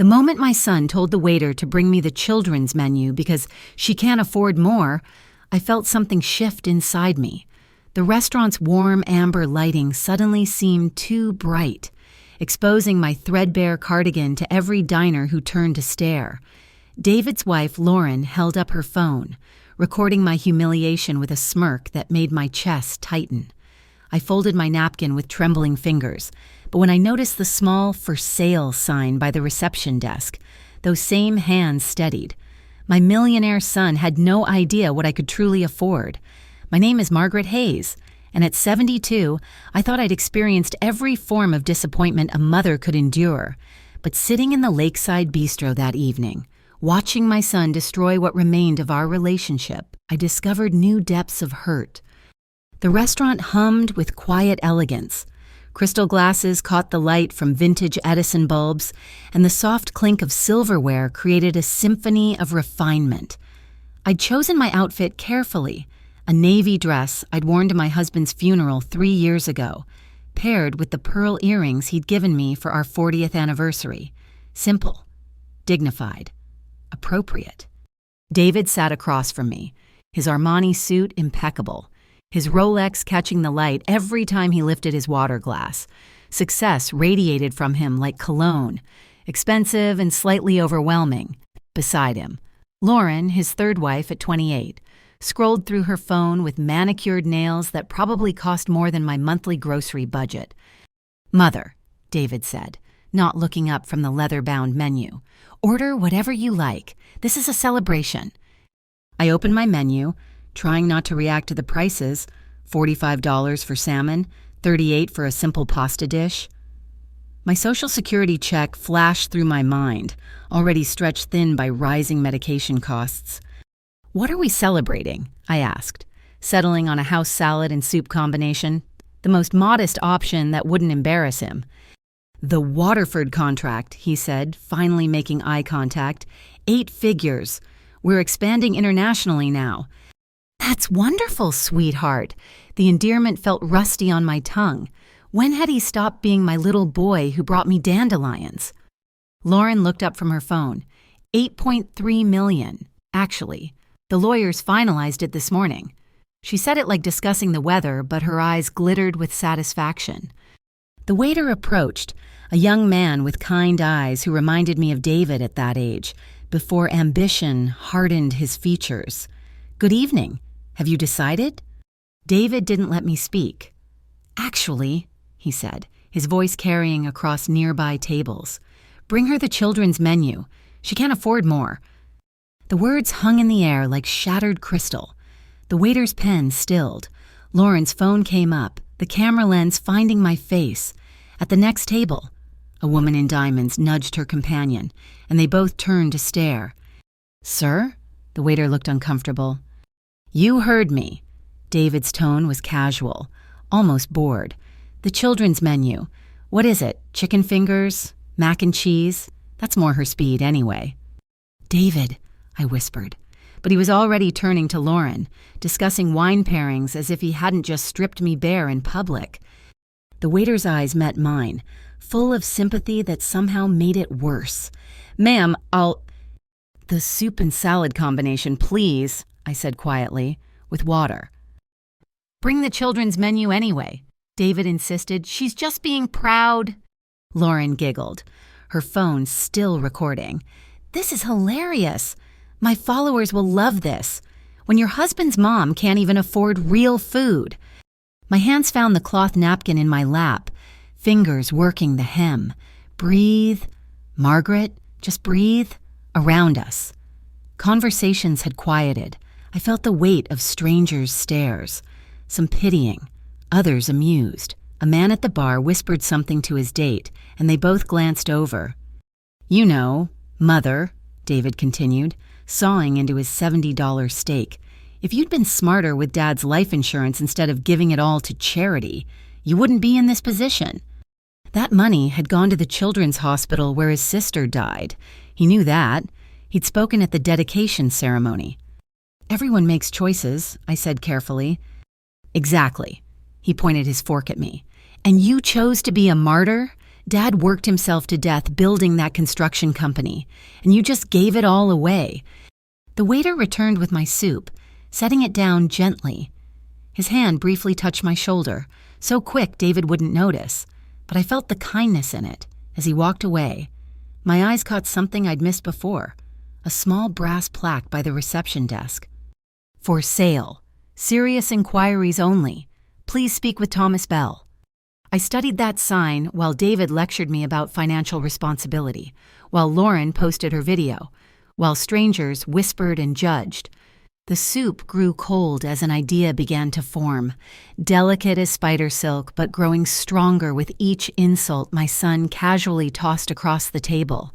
The moment my son told the waiter to bring me the children's menu because she can't afford more, I felt something shift inside me. The restaurant's warm amber lighting suddenly seemed too bright, exposing my threadbare cardigan to every diner who turned to stare. David's wife, Lauren, held up her phone, recording my humiliation with a smirk that made my chest tighten. I folded my napkin with trembling fingers, but when I noticed the small "for sale" sign by the reception desk, those same hands steadied. My millionaire son had no idea what I could truly afford. My name is Margaret Hayes, and at 72, I thought I'd experienced every form of disappointment a mother could endure. But sitting in the lakeside bistro that evening, watching my son destroy what remained of our relationship, I discovered new depths of hurt. The restaurant hummed with quiet elegance. Crystal glasses caught the light from vintage Edison bulbs, and the soft clink of silverware created a symphony of refinement. I'd chosen my outfit carefully, a navy dress I'd worn to my husband's funeral 3 years ago, paired with the pearl earrings he'd given me for our 40th anniversary. Simple, dignified, appropriate. David sat across from me, his Armani suit impeccable, his Rolex catching the light every time he lifted his water glass. Success radiated from him like cologne, expensive and slightly overwhelming. Beside him, Lauren, his third wife at 28, scrolled through her phone with manicured nails that probably cost more than my monthly grocery budget. "Mother," David said, not looking up from the leather-bound menu, "order whatever you like. This is a celebration." I opened my menu, trying not to react to the prices. $45 for salmon, $38 for a simple pasta dish. My Social Security check flashed through my mind, already stretched thin by rising medication costs. "What are we celebrating?" I asked, settling on a house salad and soup combination, the most modest option that wouldn't embarrass him. "The Waterford contract," he said, finally making eye contact. 8 figures. "We're expanding internationally now." "That's wonderful, sweetheart." The endearment felt rusty on my tongue. When had he stopped being my little boy who brought me dandelions? Lauren looked up from her phone. 8.3 million, actually. The lawyers finalized it this morning. She said it like discussing the weather, but her eyes glittered with satisfaction. The waiter approached, a young man with kind eyes who reminded me of David at that age, before ambition hardened his features. "Good evening. Have you decided?" David didn't let me speak. "Actually," he said, his voice carrying across nearby tables, "bring her the children's menu. She can't afford more." The words hung in the air like shattered crystal. The waiter's pen stilled. Lauren's phone came up, the camera lens finding my face. At the next table, a woman in diamonds nudged her companion, and they both turned to stare. "Sir?" The waiter looked uncomfortable. "You heard me." David's tone was casual, almost bored. "The children's menu. What is it? Chicken fingers? Mac and cheese? That's more her speed anyway." "David," I whispered, but he was already turning to Lauren, discussing wine pairings as if he hadn't just stripped me bare in public. The waiter's eyes met mine, full of sympathy that somehow made it worse. "Ma'am, "The soup and salad combination, please," I said quietly, "with water." "Bring the children's menu anyway," David insisted. "She's just being proud." Lauren giggled, her phone still recording. "This is hilarious. My followers will love this. When your husband's mom can't even afford real food." My hands found the cloth napkin in my lap, fingers working the hem. "Breathe, Margaret, just breathe." Around us, conversations had quieted. I felt the weight of strangers' stares, some pitying, others amused. A man at the bar whispered something to his date, and they both glanced over. "You know, Mother," David continued, sawing into his $70 steak, "if you'd been smarter with Dad's life insurance instead of giving it all to charity, you wouldn't be in this position." That money had gone to the children's hospital where his sister died. He knew that. He'd spoken at the dedication ceremony. "Everyone makes choices," I said carefully. "Exactly." He pointed his fork at me. "And you chose to be a martyr? Dad worked himself to death building that construction company, and you just gave it all away." The waiter returned with my soup, setting it down gently. His hand briefly touched my shoulder, so quick David wouldn't notice, but I felt the kindness in it. As he walked away, my eyes caught something I'd missed before, a small brass plaque by the reception desk. "For sale. Serious inquiries only. Please speak with Thomas Bell." I studied that sign while David lectured me about financial responsibility, while Lauren posted her video, while strangers whispered and judged. The soup grew cold as an idea began to form, delicate as spider silk but growing stronger with each insult my son casually tossed across the table.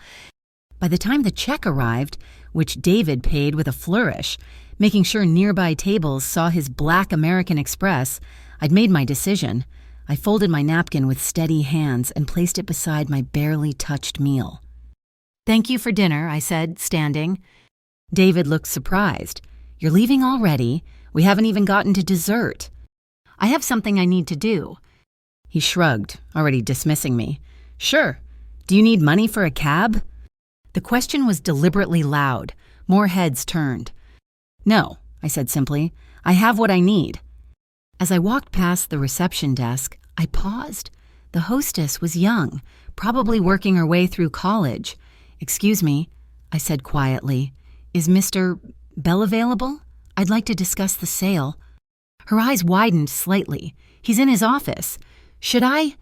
By the time the check arrived, which David paid with a flourish, making sure nearby tables saw his Black American Express, I'd made my decision. I folded my napkin with steady hands and placed it beside my barely touched meal. "Thank you for dinner," I said, standing. David looked surprised. "You're leaving already? We haven't even gotten to dessert." "I have something I need to do." He shrugged, already dismissing me. "Sure. Do you need money for a cab?" The question was deliberately loud. More heads turned. "No," I said simply. "I have what I need." As I walked past the reception desk, I paused. The hostess was young, probably working her way through college. "Excuse me," I said quietly. "Is Mr. Bell available? I'd like to discuss the sale." Her eyes widened slightly. "He's in his office. Should I?"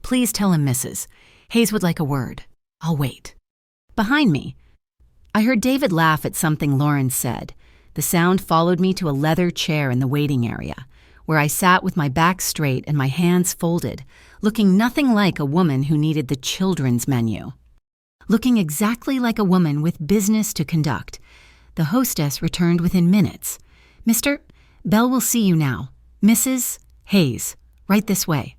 "Please tell him, Mrs. Hayes would like a word. I'll wait." Behind me, I heard David laugh at something Lauren said. The sound followed me to a leather chair in the waiting area, where I sat with my back straight and my hands folded, looking nothing like a woman who needed the children's menu. Looking exactly like a woman with business to conduct. The hostess returned within minutes. "Mr. Bell will see you now. Mrs. Hayes, right this way."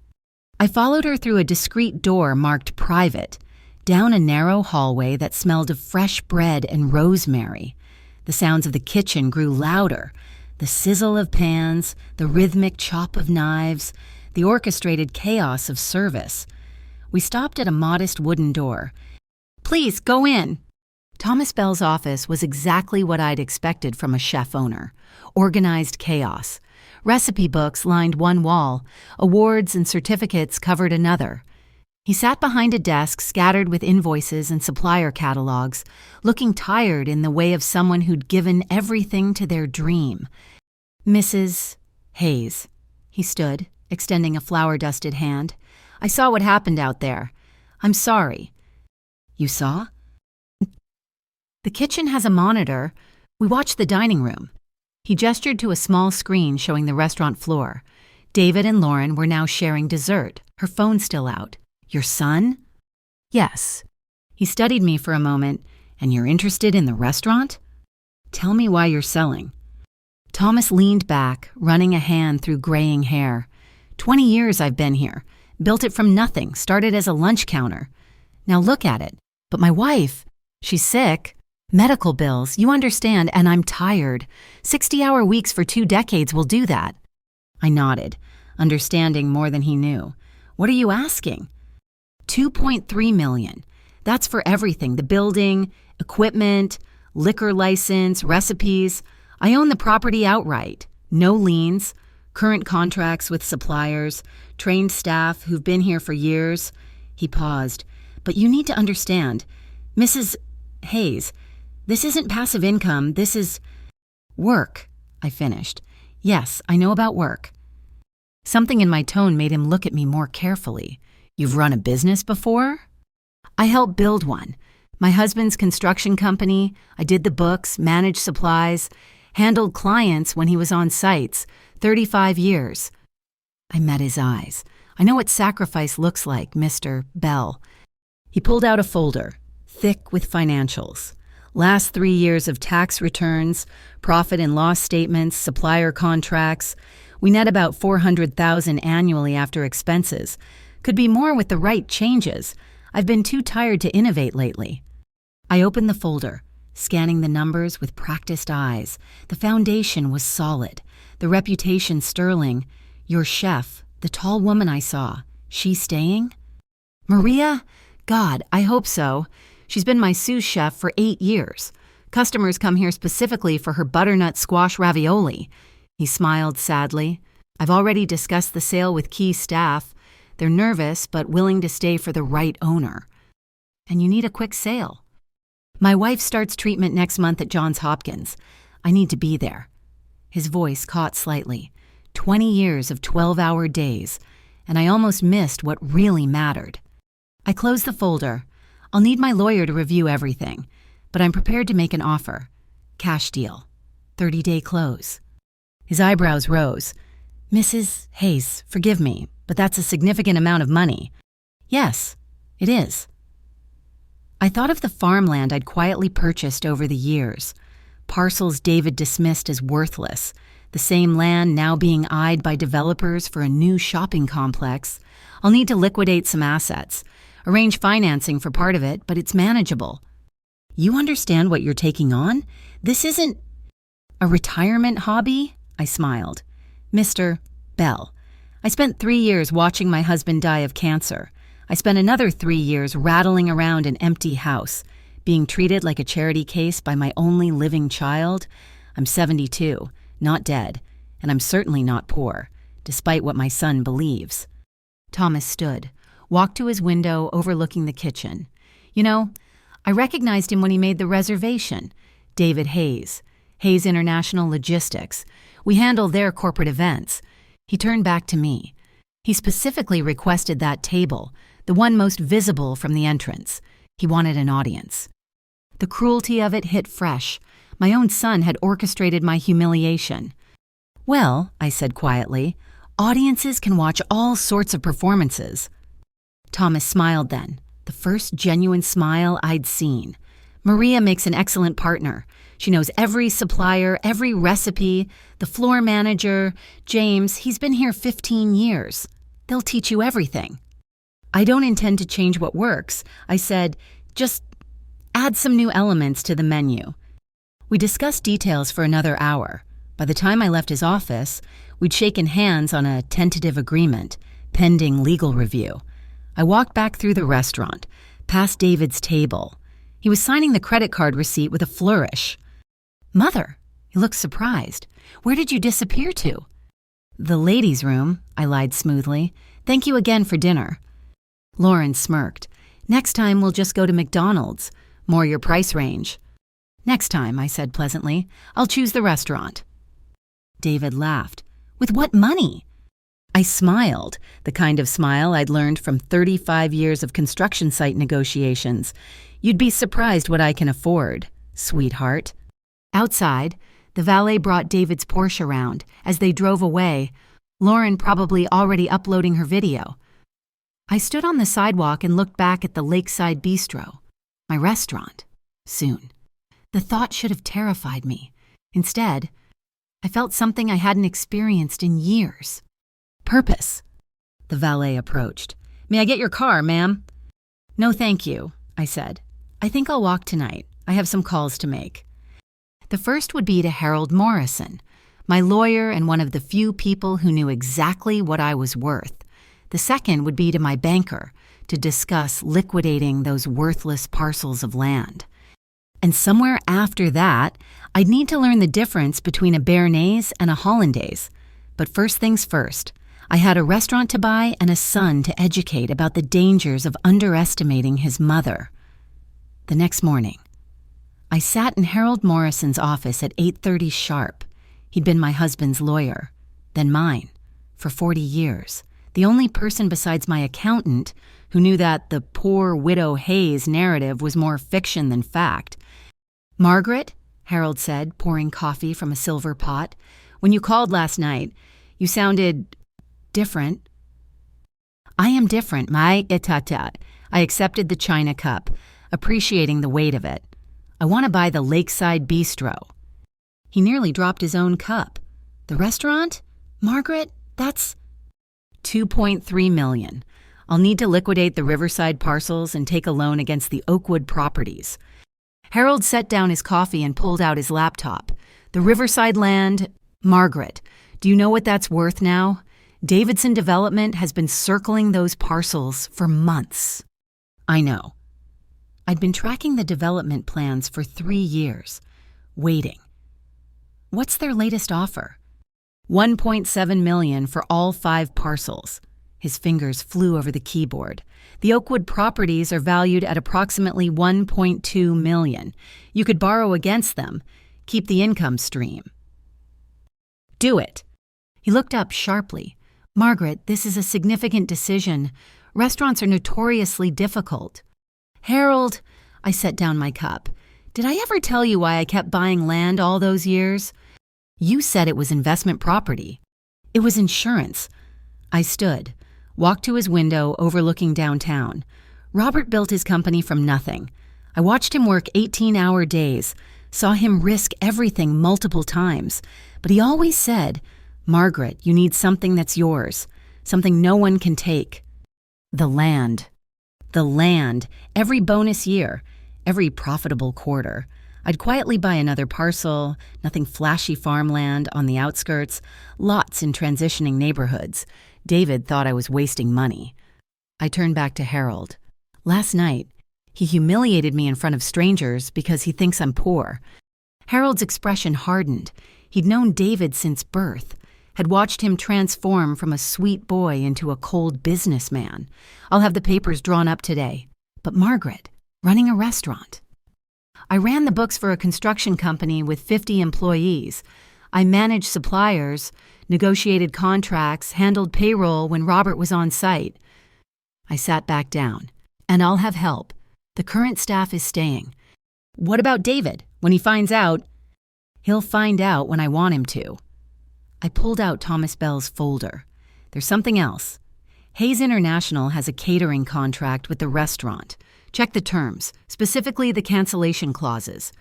I followed her through a discreet door marked private, down a narrow hallway that smelled of fresh bread and rosemary. The sounds of the kitchen grew louder. The sizzle of pans, the rhythmic chop of knives, the orchestrated chaos of service. We stopped at a modest wooden door. "Please, go in." Thomas Bell's office was exactly what I'd expected from a chef owner. Organized chaos. Recipe books lined one wall, awards and certificates covered another. He sat behind a desk scattered with invoices and supplier catalogs, looking tired in the way of someone who'd given everything to their dream. "Mrs. Hayes." He stood, extending a flour-dusted hand. "I saw what happened out there. I'm sorry." "You saw?" "The kitchen has a monitor. We watched the dining room." He gestured to a small screen showing the restaurant floor. David and Lauren were now sharing dessert, her phone still out. "Your son?" "Yes." He studied me for a moment. "And you're interested in the restaurant? Tell me why you're selling." Thomas leaned back, running a hand through graying hair. 20 years I've been here. Built it from nothing, started as a lunch counter. Now look at it. But my wife, she's sick. Medical bills, you understand, and I'm tired. 60-hour weeks for 2 decades will do that. I nodded, understanding more than he knew. "What are you asking?" $2.3 million. That's for everything, the building, equipment, liquor license, recipes. I own the property outright. No liens, current contracts with suppliers, trained staff who've been here for years. He paused. "But you need to understand, Mrs. Hayes, this isn't passive income, this is work," I finished. "Yes, I know about work." Something in my tone made him look at me more carefully. "You've run a business before?" "I helped build one. My husband's construction company. I did the books, managed supplies, handled clients when he was on sites. 35 years. I met his eyes. "I know what sacrifice looks like, Mr. Bell." He pulled out a folder, thick with financials. Last 3 years of tax returns, profit and loss statements, supplier contracts. We net about $400,000 annually after expenses. Could be more with the right changes. I've been too tired to innovate lately. I opened the folder, scanning the numbers with practiced eyes. The foundation was solid, the reputation sterling. Your chef, the tall woman I saw, she staying? Maria? God, I hope so. She's been my sous chef for 8 years. Customers come here specifically for her butternut squash ravioli. He smiled sadly. I've already discussed the sale with key staff. They're nervous, but willing to stay for the right owner. And you need a quick sale. My wife starts treatment next month at Johns Hopkins. I need to be there. His voice caught slightly. 20 years of 12-hour days, and I almost missed what really mattered. I closed the folder. I'll need my lawyer to review everything, but I'm prepared to make an offer. Cash deal. 30-day close. His eyebrows rose. Mrs. Hayes, forgive me, but that's a significant amount of money. Yes, it is. I thought of the farmland I'd quietly purchased over the years. Parcels David dismissed as worthless. The same land now being eyed by developers for a new shopping complex. I'll need to liquidate some assets. Arrange financing for part of it, but it's manageable. You understand what you're taking on? This isn't a retirement hobby? I smiled. Mr. Bell, I spent 3 years watching my husband die of cancer. I spent another 3 years rattling around an empty house, being treated like a charity case by my only living child. I'm 72, not dead, and I'm certainly not poor, despite what my son believes. Thomas stood, walked to his window overlooking the kitchen. You know, I recognized him when he made the reservation. David Hayes, Hayes International Logistics. We handle their corporate events. He turned back to me. He specifically requested that table, the one most visible from the entrance. He wanted an audience. The cruelty of it hit fresh. My own son had orchestrated my humiliation. Well, I said quietly, audiences can watch all sorts of performances. Thomas smiled then, the first genuine smile I'd seen. Maria makes an excellent partner. She knows every supplier, every recipe, the floor manager. James, he's been here 15 years. They'll teach you everything. I don't intend to change what works. I said, just add some new elements to the menu. We discussed details for another hour. By the time I left his office, we'd shaken hands on a tentative agreement, pending legal review. I walked back through the restaurant, past David's table. He was signing the credit card receipt with a flourish. Mother, he looked surprised. Where did you disappear to? The ladies' room, I lied smoothly. Thank you again for dinner. Lauren smirked. Next time we'll just go to McDonald's. More your price range. Next time, I said pleasantly, I'll choose the restaurant. David laughed. With what money? I smiled, the kind of smile I'd learned from 35 years of construction site negotiations. You'd be surprised what I can afford, sweetheart. Outside, the valet brought David's Porsche around. As they drove away, Lauren probably already uploading her video. I stood on the sidewalk and looked back at the Lakeside Bistro, my restaurant, soon. The thought should have terrified me. Instead, I felt something I hadn't experienced in years. Purpose. The valet approached. May I get your car, ma'am? No, thank you, I said. I think I'll walk tonight. I have some calls to make. The first would be to Harold Morrison, my lawyer and one of the few people who knew exactly what I was worth. The second would be to my banker to discuss liquidating those worthless parcels of land. And somewhere after that, I'd need to learn the difference between a Béarnaise and a Hollandaise. But first things first, I had a restaurant to buy and a son to educate about the dangers of underestimating his mother. The next morning, I sat in Harold Morrison's office at 8:30 sharp. He'd been my husband's lawyer, then mine, for 40 years. The only person besides my accountant who knew that the poor widow Hayes narrative was more fiction than fact. Margaret, Harold said, pouring coffee from a silver pot, when you called last night, you sounded different. I am different, my etatat. I accepted the china cup, appreciating the weight of it. I want to buy the Lakeside Bistro. He nearly dropped his own cup. The restaurant? Margaret, that's $2.3 million. I'll need to liquidate the Riverside parcels and take a loan against the Oakwood properties. Harold set down his coffee and pulled out his laptop. The Riverside land, Margaret, do you know what that's worth now? Davidson Development has been circling those parcels for months. I know. I'd been tracking the development plans for 3 years, waiting. What's their latest offer? $1.7 million for all 5 parcels. His fingers flew over the keyboard. The Oakwood properties are valued at approximately $1.2 million. You could borrow against them, keep the income stream. Do it. He looked up sharply. Margaret, this is a significant decision. Restaurants are notoriously difficult. Harold, I set down my cup. Did I ever tell you why I kept buying land all those years? You said it was investment property. It was insurance. I stood, walked to his window overlooking downtown. Robert built his company from nothing. I watched him work 18-hour days, saw him risk everything multiple times, but he always said, Margaret, you need something that's yours, something no one can take. The land. The land, every bonus year, every profitable quarter. I'd quietly buy another parcel, nothing flashy farmland on the outskirts, lots in transitioning neighborhoods. David thought I was wasting money. I turned back to Harold. Last night, he humiliated me in front of strangers because he thinks I'm poor. Harold's expression hardened. He'd known David since birth, had watched him transform from a sweet boy into a cold businessman. I'll have the papers drawn up today. But Margaret, running a restaurant. I ran the books for a construction company with 50 employees. I managed suppliers, negotiated contracts, handled payroll when Robert was on site. I sat back down. And I'll have help. The current staff is staying. What about David? When he finds out, he'll find out when I want him to. I pulled out Thomas Bell's folder. There's something else. Hayes International has a catering contract with the restaurant. Check the terms, specifically the cancellation clauses.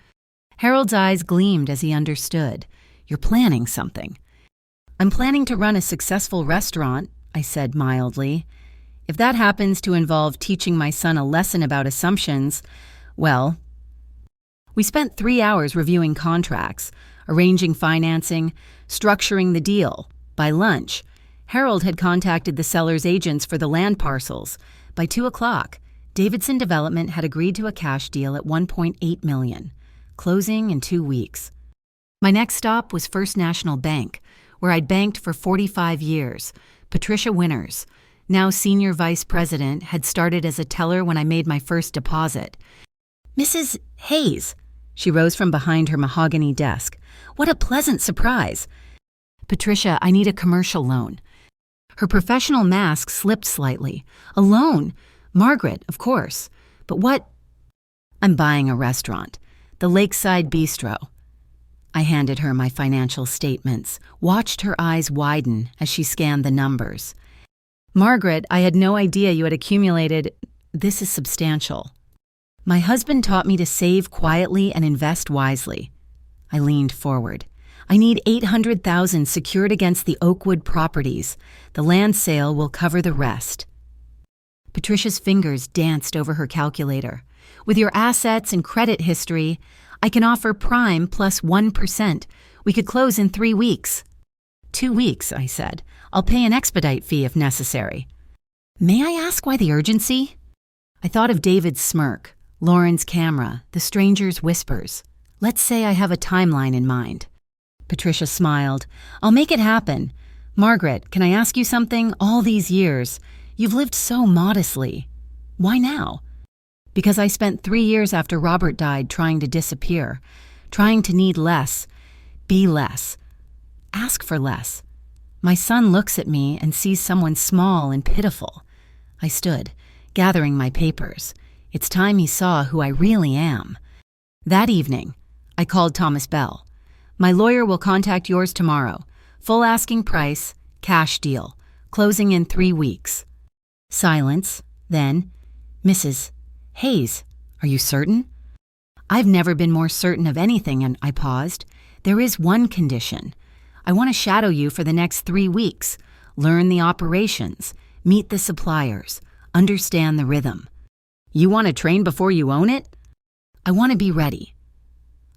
Harold's eyes gleamed as he understood. You're planning something. I'm planning to run a successful restaurant, I said mildly. If that happens to involve teaching my son a lesson about assumptions, well. We spent 3 hours reviewing contracts, arranging financing, structuring the deal. By lunch, Harold had contacted the seller's agents for the land parcels. By 2 o'clock, Davidson Development had agreed to a cash deal at $1.8 million, closing in 2 weeks. My next stop was First National Bank, where I'd banked for 45 years. Patricia Winters, now senior vice president, had started as a teller when I made my first deposit. Mrs. Hayes, she rose from behind her mahogany desk. What a pleasant surprise. Patricia, I need a commercial loan. Her professional mask slipped slightly. A loan? Margaret, of course. But what? I'm buying a restaurant. The Lakeside Bistro. I handed her my financial statements, watched her eyes widen as she scanned the numbers. Margaret, I had no idea you had accumulated. This is substantial. My husband taught me to save quietly and invest wisely. I leaned forward. I need $800,000 secured against the Oakwood properties. The land sale will cover the rest. Patricia's fingers danced over her calculator. With your assets and credit history, I can offer prime plus 1%. We could close in 3 weeks. 2 weeks, I said. I'll pay an expedite fee if necessary. May I ask why the urgency? I thought of David's smirk, Lauren's camera, the stranger's whispers. Let's say I have a timeline in mind. Patricia smiled. I'll make it happen. Margaret, can I ask you something? All these years, you've lived so modestly. Why now? Because I spent 3 years after Robert died trying to disappear, trying to need less, be less, ask for less. My son looks at me and sees someone small and pitiful. I stood, gathering my papers. It's time he saw who I really am. That evening, I called Thomas Bell. My lawyer will contact yours tomorrow. Full asking price, cash deal, closing in 3 weeks. Silence, then, Mrs. Hayes, are you certain? I've never been more certain of anything, and I paused. There is one condition. I want to shadow you for the next 3 weeks, learn the operations, meet the suppliers, understand the rhythm. You want to train before you own it? I want to be ready.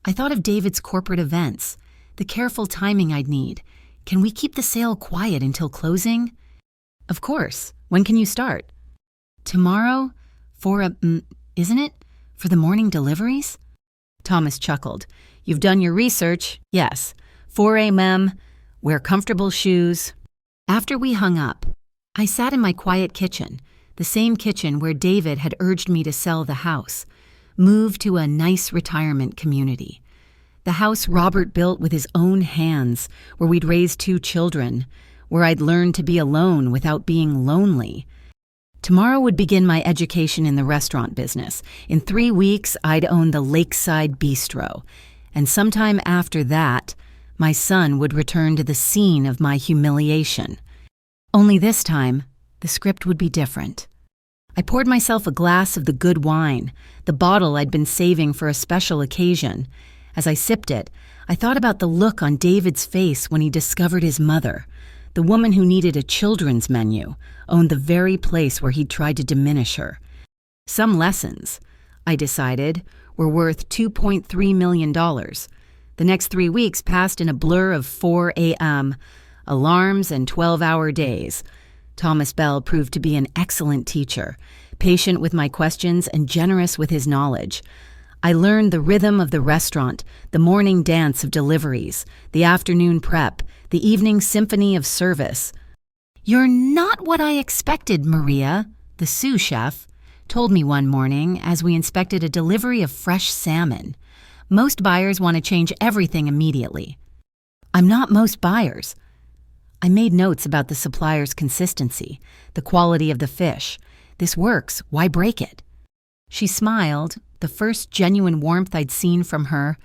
I thought of David's corporate events, the careful timing I'd need, Can we keep the sale quiet until closing? Of course. When can you start? Tomorrow? Isn't it? For the morning deliveries? Thomas chuckled. You've done your research. Yes. 4 a.m. Wear comfortable shoes. After we hung up, I sat in my quiet kitchen, the same kitchen where David had urged me to sell the house, move to a nice retirement community. The house Robert built with his own hands, where we'd raised 2 children, where I'd learned to be alone without being lonely. Tomorrow would begin my education in the restaurant business. In 3 weeks, I'd own the Lakeside Bistro. And sometime after that, my son would return to the scene of my humiliation. Only this time, the script would be different. I poured myself a glass of the good wine, the bottle I'd been saving for a special occasion. As I sipped it, I thought about the look on David's face when he discovered his mother. The woman who needed a children's menu owned the very place where he'd tried to diminish her. Some lessons, I decided, were worth $2.3 million. The next 3 weeks passed in a blur of 4 a.m., alarms, and 12-hour days. Thomas Bell proved to be an excellent teacher, patient with my questions and generous with his knowledge. I learned the rhythm of the restaurant, the morning dance of deliveries, the afternoon prep, the evening symphony of service. You're not what I expected, Maria, the sous chef, told me one morning as we inspected a delivery of fresh salmon. Most buyers want to change everything immediately. I'm not most buyers. I made notes about the supplier's consistency, the quality of the fish. This works, why break it? She smiled, the first genuine warmth I'd seen from her.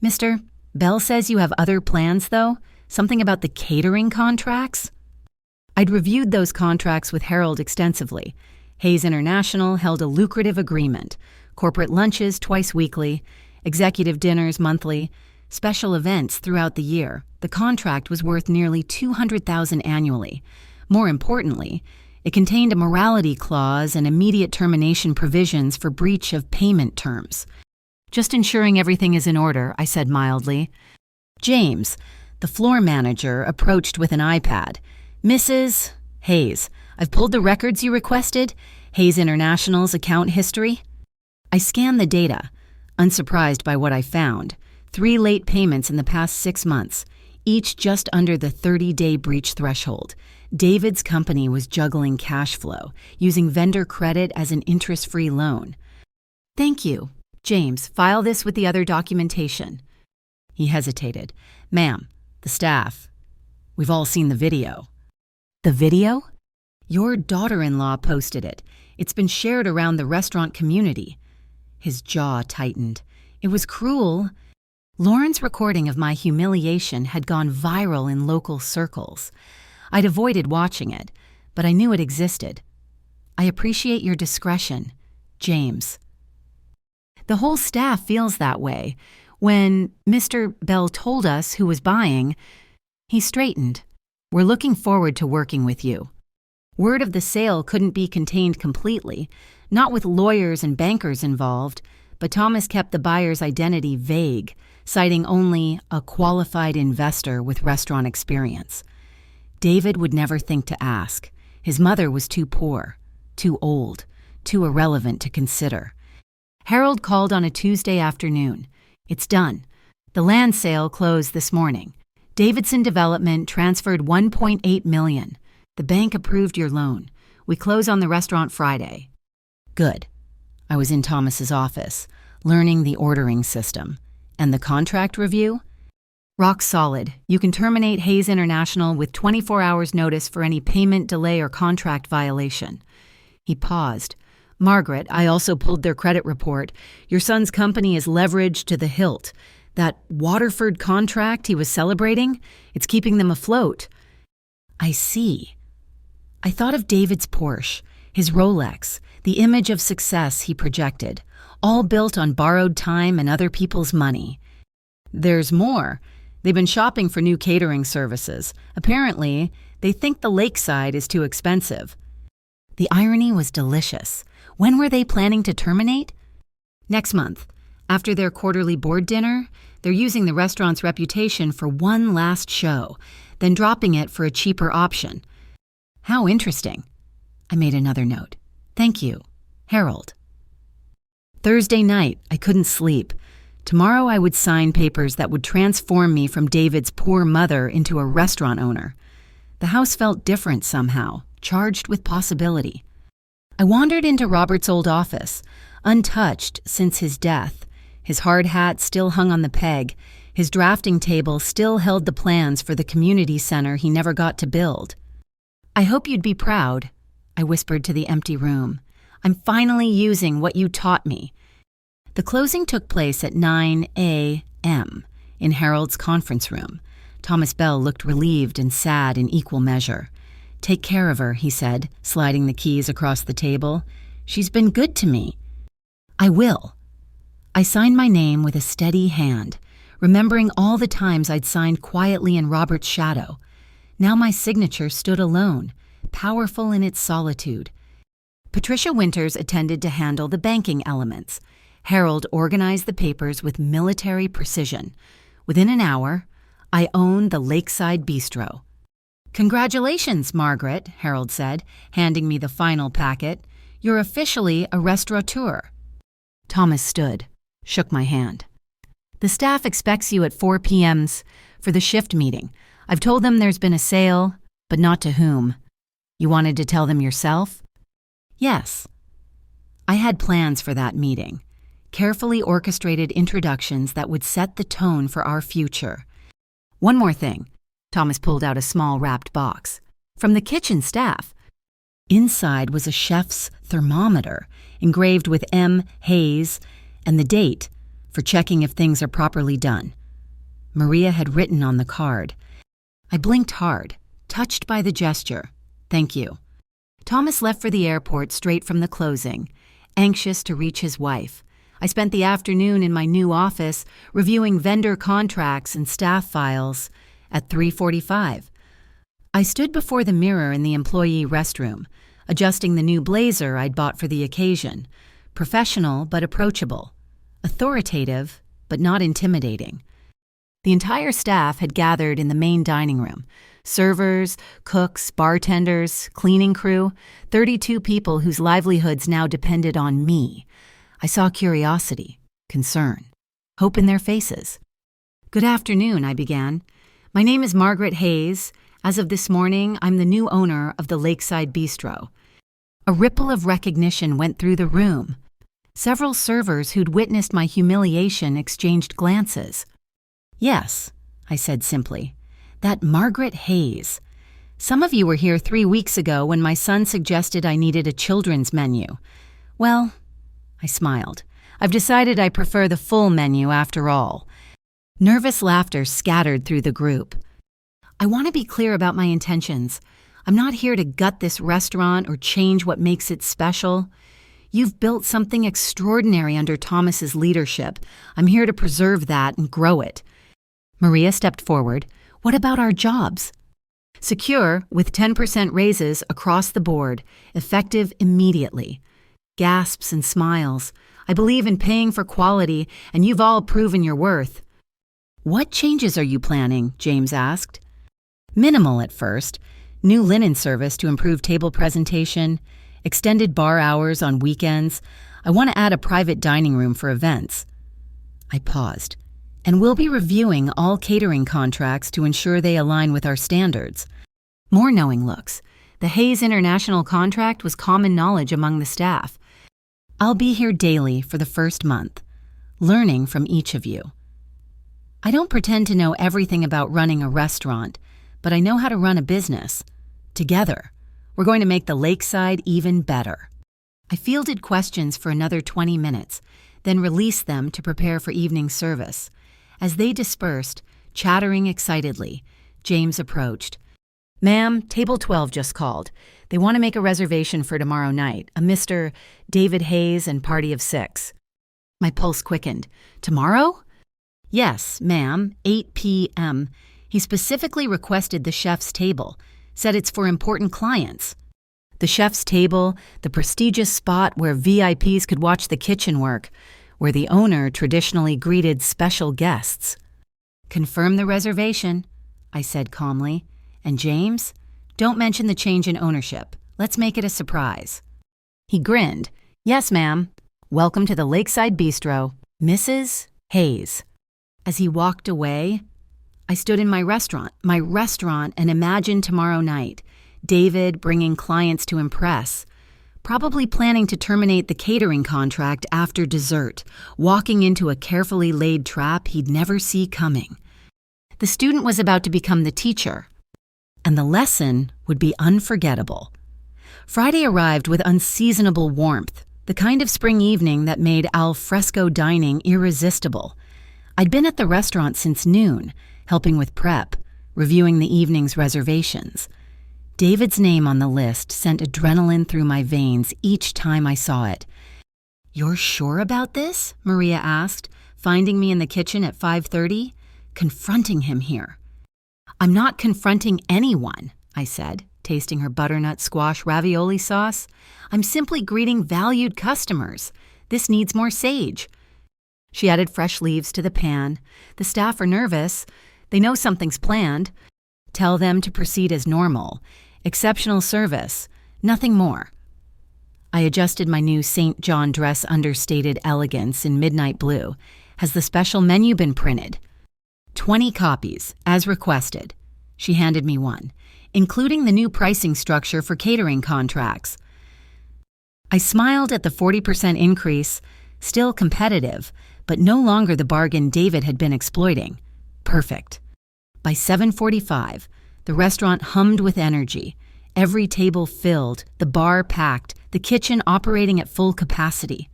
Mr. Bell says you have other plans, though? Something about the catering contracts? I'd reviewed those contracts with Harold extensively. Hayes International held a lucrative agreement. Corporate lunches twice weekly, executive dinners monthly, special events throughout the year. The contract was worth nearly $200,000 annually. More importantly, it contained a morality clause and immediate termination provisions for breach of payment terms. Just ensuring everything is in order, I said mildly. James, the floor manager, approached with an iPad. Mrs. Hayes, I've pulled the records you requested, Hayes International's account history. I scanned the data, unsurprised by what I found. 3 late payments in the past 6 months, each just under the 30-day breach threshold. David's company was juggling cash flow, using vendor credit as an interest-free loan. Thank you. James, file this with the other documentation. He hesitated. Ma'am, the staff. We've all seen the video. The video? Your daughter-in-law posted it. It's been shared around the restaurant community. His jaw tightened. It was cruel. Lauren's recording of my humiliation had gone viral in local circles. I'd avoided watching it, but I knew it existed. I appreciate your discretion, James. The whole staff feels that way. When Mr. Bell told us who was buying, he straightened. We're looking forward to working with you. Word of the sale couldn't be contained completely, not with lawyers and bankers involved, but Thomas kept the buyer's identity vague, citing only a qualified investor with restaurant experience. David would never think to ask. His mother was too poor, too old, too irrelevant to consider. Harold called on a Tuesday afternoon. It's done. The land sale closed this morning. Davidson Development transferred $1.8 million. The bank approved your loan. We close on the restaurant Friday. Good. I was in Thomas's office, learning the ordering system. And the contract review? Rock solid. You can terminate Hayes International with 24 hours notice for any payment delay or contract violation. He paused. Margaret, I also pulled their credit report. Your son's company is leveraged to the hilt. That Waterford contract he was celebrating, it's keeping them afloat. I see. I thought of David's Porsche, his Rolex, the image of success he projected, all built on borrowed time and other people's money. There's more. They've been shopping for new catering services. Apparently, they think the Lakeside is too expensive. The irony was delicious. When were they planning to terminate? Next month. After their quarterly board dinner, they're using the restaurant's reputation for one last show. then dropping it for a cheaper option. How interesting. I made another note. Thank you, Harold. Thursday night, I couldn't sleep. Tomorrow I would sign papers that would transform me from David's poor mother into a restaurant owner. The house felt different somehow, charged with possibility. I wandered into Robert's old office, untouched since his death. His hard hat still hung on the peg. His drafting table still held the plans for the community center he never got to build. "I hope you'd be proud," I whispered to the empty room. "I'm finally using what you taught me." The closing took place at 9 a.m. in Harold's conference room. Thomas Bell looked relieved and sad in equal measure. "Take care of her," he said, sliding the keys across the table. "She's been good to me." "I will." I signed my name with a steady hand, remembering all the times I'd signed quietly in Robert's shadow. Now my signature stood alone, powerful in its solitude. Patricia Winters attended to handle the banking elements. Harold organized the papers with military precision. Within an hour, I owned the Lakeside Bistro. "Congratulations, Margaret," Harold said, handing me the final packet. "You're officially a restaurateur." Thomas stood, shook my hand. "The staff expects you at 4 p.m. for the shift meeting. I've told them there's been a sale, but not to whom. You wanted to tell them yourself?" "Yes." I had plans for that meeting, carefully orchestrated introductions that would set the tone for our future. "One more thing." Thomas pulled out a small wrapped box. "From the kitchen staff." Inside was a chef's thermometer, engraved with M. Hayes, and the date, for checking if things are properly done. Maria had written on the card. I blinked hard, touched by the gesture. "Thank you." Thomas left for the airport straight from the closing, anxious to reach his wife. I spent the afternoon in my new office reviewing vendor contracts and staff files. At 3:45, I stood before the mirror in the employee restroom, adjusting the new blazer I'd bought for the occasion. Professional but approachable. Authoritative but not intimidating. The entire staff had gathered in the main dining room. Servers, cooks, bartenders, cleaning crew, 32 people whose livelihoods now depended on me. I saw curiosity, concern, hope in their faces. "Good afternoon," I began. "My name is Margaret Hayes. As of this morning, I'm the new owner of the Lakeside Bistro." A ripple of recognition went through the room. Several servers who'd witnessed my humiliation exchanged glances. "Yes," I said simply. "That Margaret Hayes. Some of you were here 3 weeks ago when my son suggested I needed a children's menu. Well," I smiled, "I've decided I prefer the full menu after all." Nervous laughter scattered through the group. I want to be clear about my intentions. I'm not here to gut this restaurant or change what makes it special. You've built something extraordinary under Thomas's leadership. I'm here to preserve that and grow it. Maria stepped forward. "What about our jobs?" "Secure, with 10% raises across the board, effective immediately." Gasps and smiles. "I believe in paying for quality, and you've all proven your worth." "What changes are you planning?" James asked. "Minimal at first. New linen service to improve table presentation, extended bar hours on weekends. I want to add a private dining room for events." I paused. "And we'll be reviewing all catering contracts to ensure they align with our standards." More knowing looks. The Hayes International contract was common knowledge among the staff. "I'll be here daily for the first month, learning from each of you. I don't pretend to know everything about running a restaurant, but I know how to run a business. Together, we're going to make the Lakeside even better." I fielded questions for another 20 minutes, then released them to prepare for evening service. As they dispersed, chattering excitedly, James approached. "Ma'am, table 12 just called. They want to make a reservation for tomorrow night, a Mr. David Hayes and party of 6. My pulse quickened. "Tomorrow?" "Yes, ma'am, 8 p.m. He specifically requested the chef's table, said it's for important clients." The chef's table, the prestigious spot where VIPs could watch the kitchen work, where the owner traditionally greeted special guests. "Confirm the reservation," I said calmly. And James, don't mention the change in ownership. Let's make it a surprise. He grinned. Yes, ma'am. Welcome to the Lakeside Bistro, Mrs. Hayes. As he walked away, I stood in my restaurant, and imagined tomorrow night, David bringing clients to impress, probably planning to terminate the catering contract after dessert, walking into a carefully laid trap he'd never see coming. The student was about to become the teacher, and the lesson would be unforgettable. Friday arrived with unseasonable warmth, the kind of spring evening that made al fresco dining irresistible. I'd been at the restaurant since noon, helping with prep, reviewing the evening's reservations. David's name on the list sent adrenaline through my veins each time I saw it. You're sure about this? Maria asked, finding me in the kitchen at 5:30, confronting him here. I'm not confronting anyone, I said, tasting her butternut squash ravioli sauce. I'm simply greeting valued customers. This needs more sage. She added fresh leaves to the pan. The staff are nervous. They know something's planned. Tell them to proceed as normal. Exceptional service. Nothing more. I adjusted my new St. John dress understated elegance in midnight blue. Has the special menu been printed? 20 copies, as requested. She handed me one, including the new pricing structure for catering contracts. I smiled at the 40% increase, still competitive, but no longer the bargain David had been exploiting. Perfect. By 7:45, the restaurant hummed with energy. Every table filled, the bar packed, the kitchen operating at full capacity.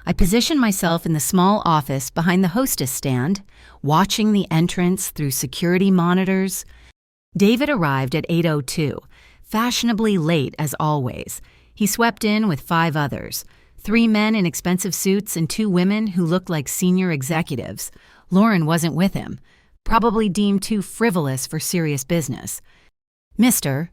I positioned myself in the small office behind the hostess stand, watching the entrance through security monitors. David arrived at 8:02, fashionably late as always. He swept in with 5 others, 3 men in expensive suits and 2 women who looked like senior executives. Lauren wasn't with him, probably deemed too frivolous for serious business. Mr.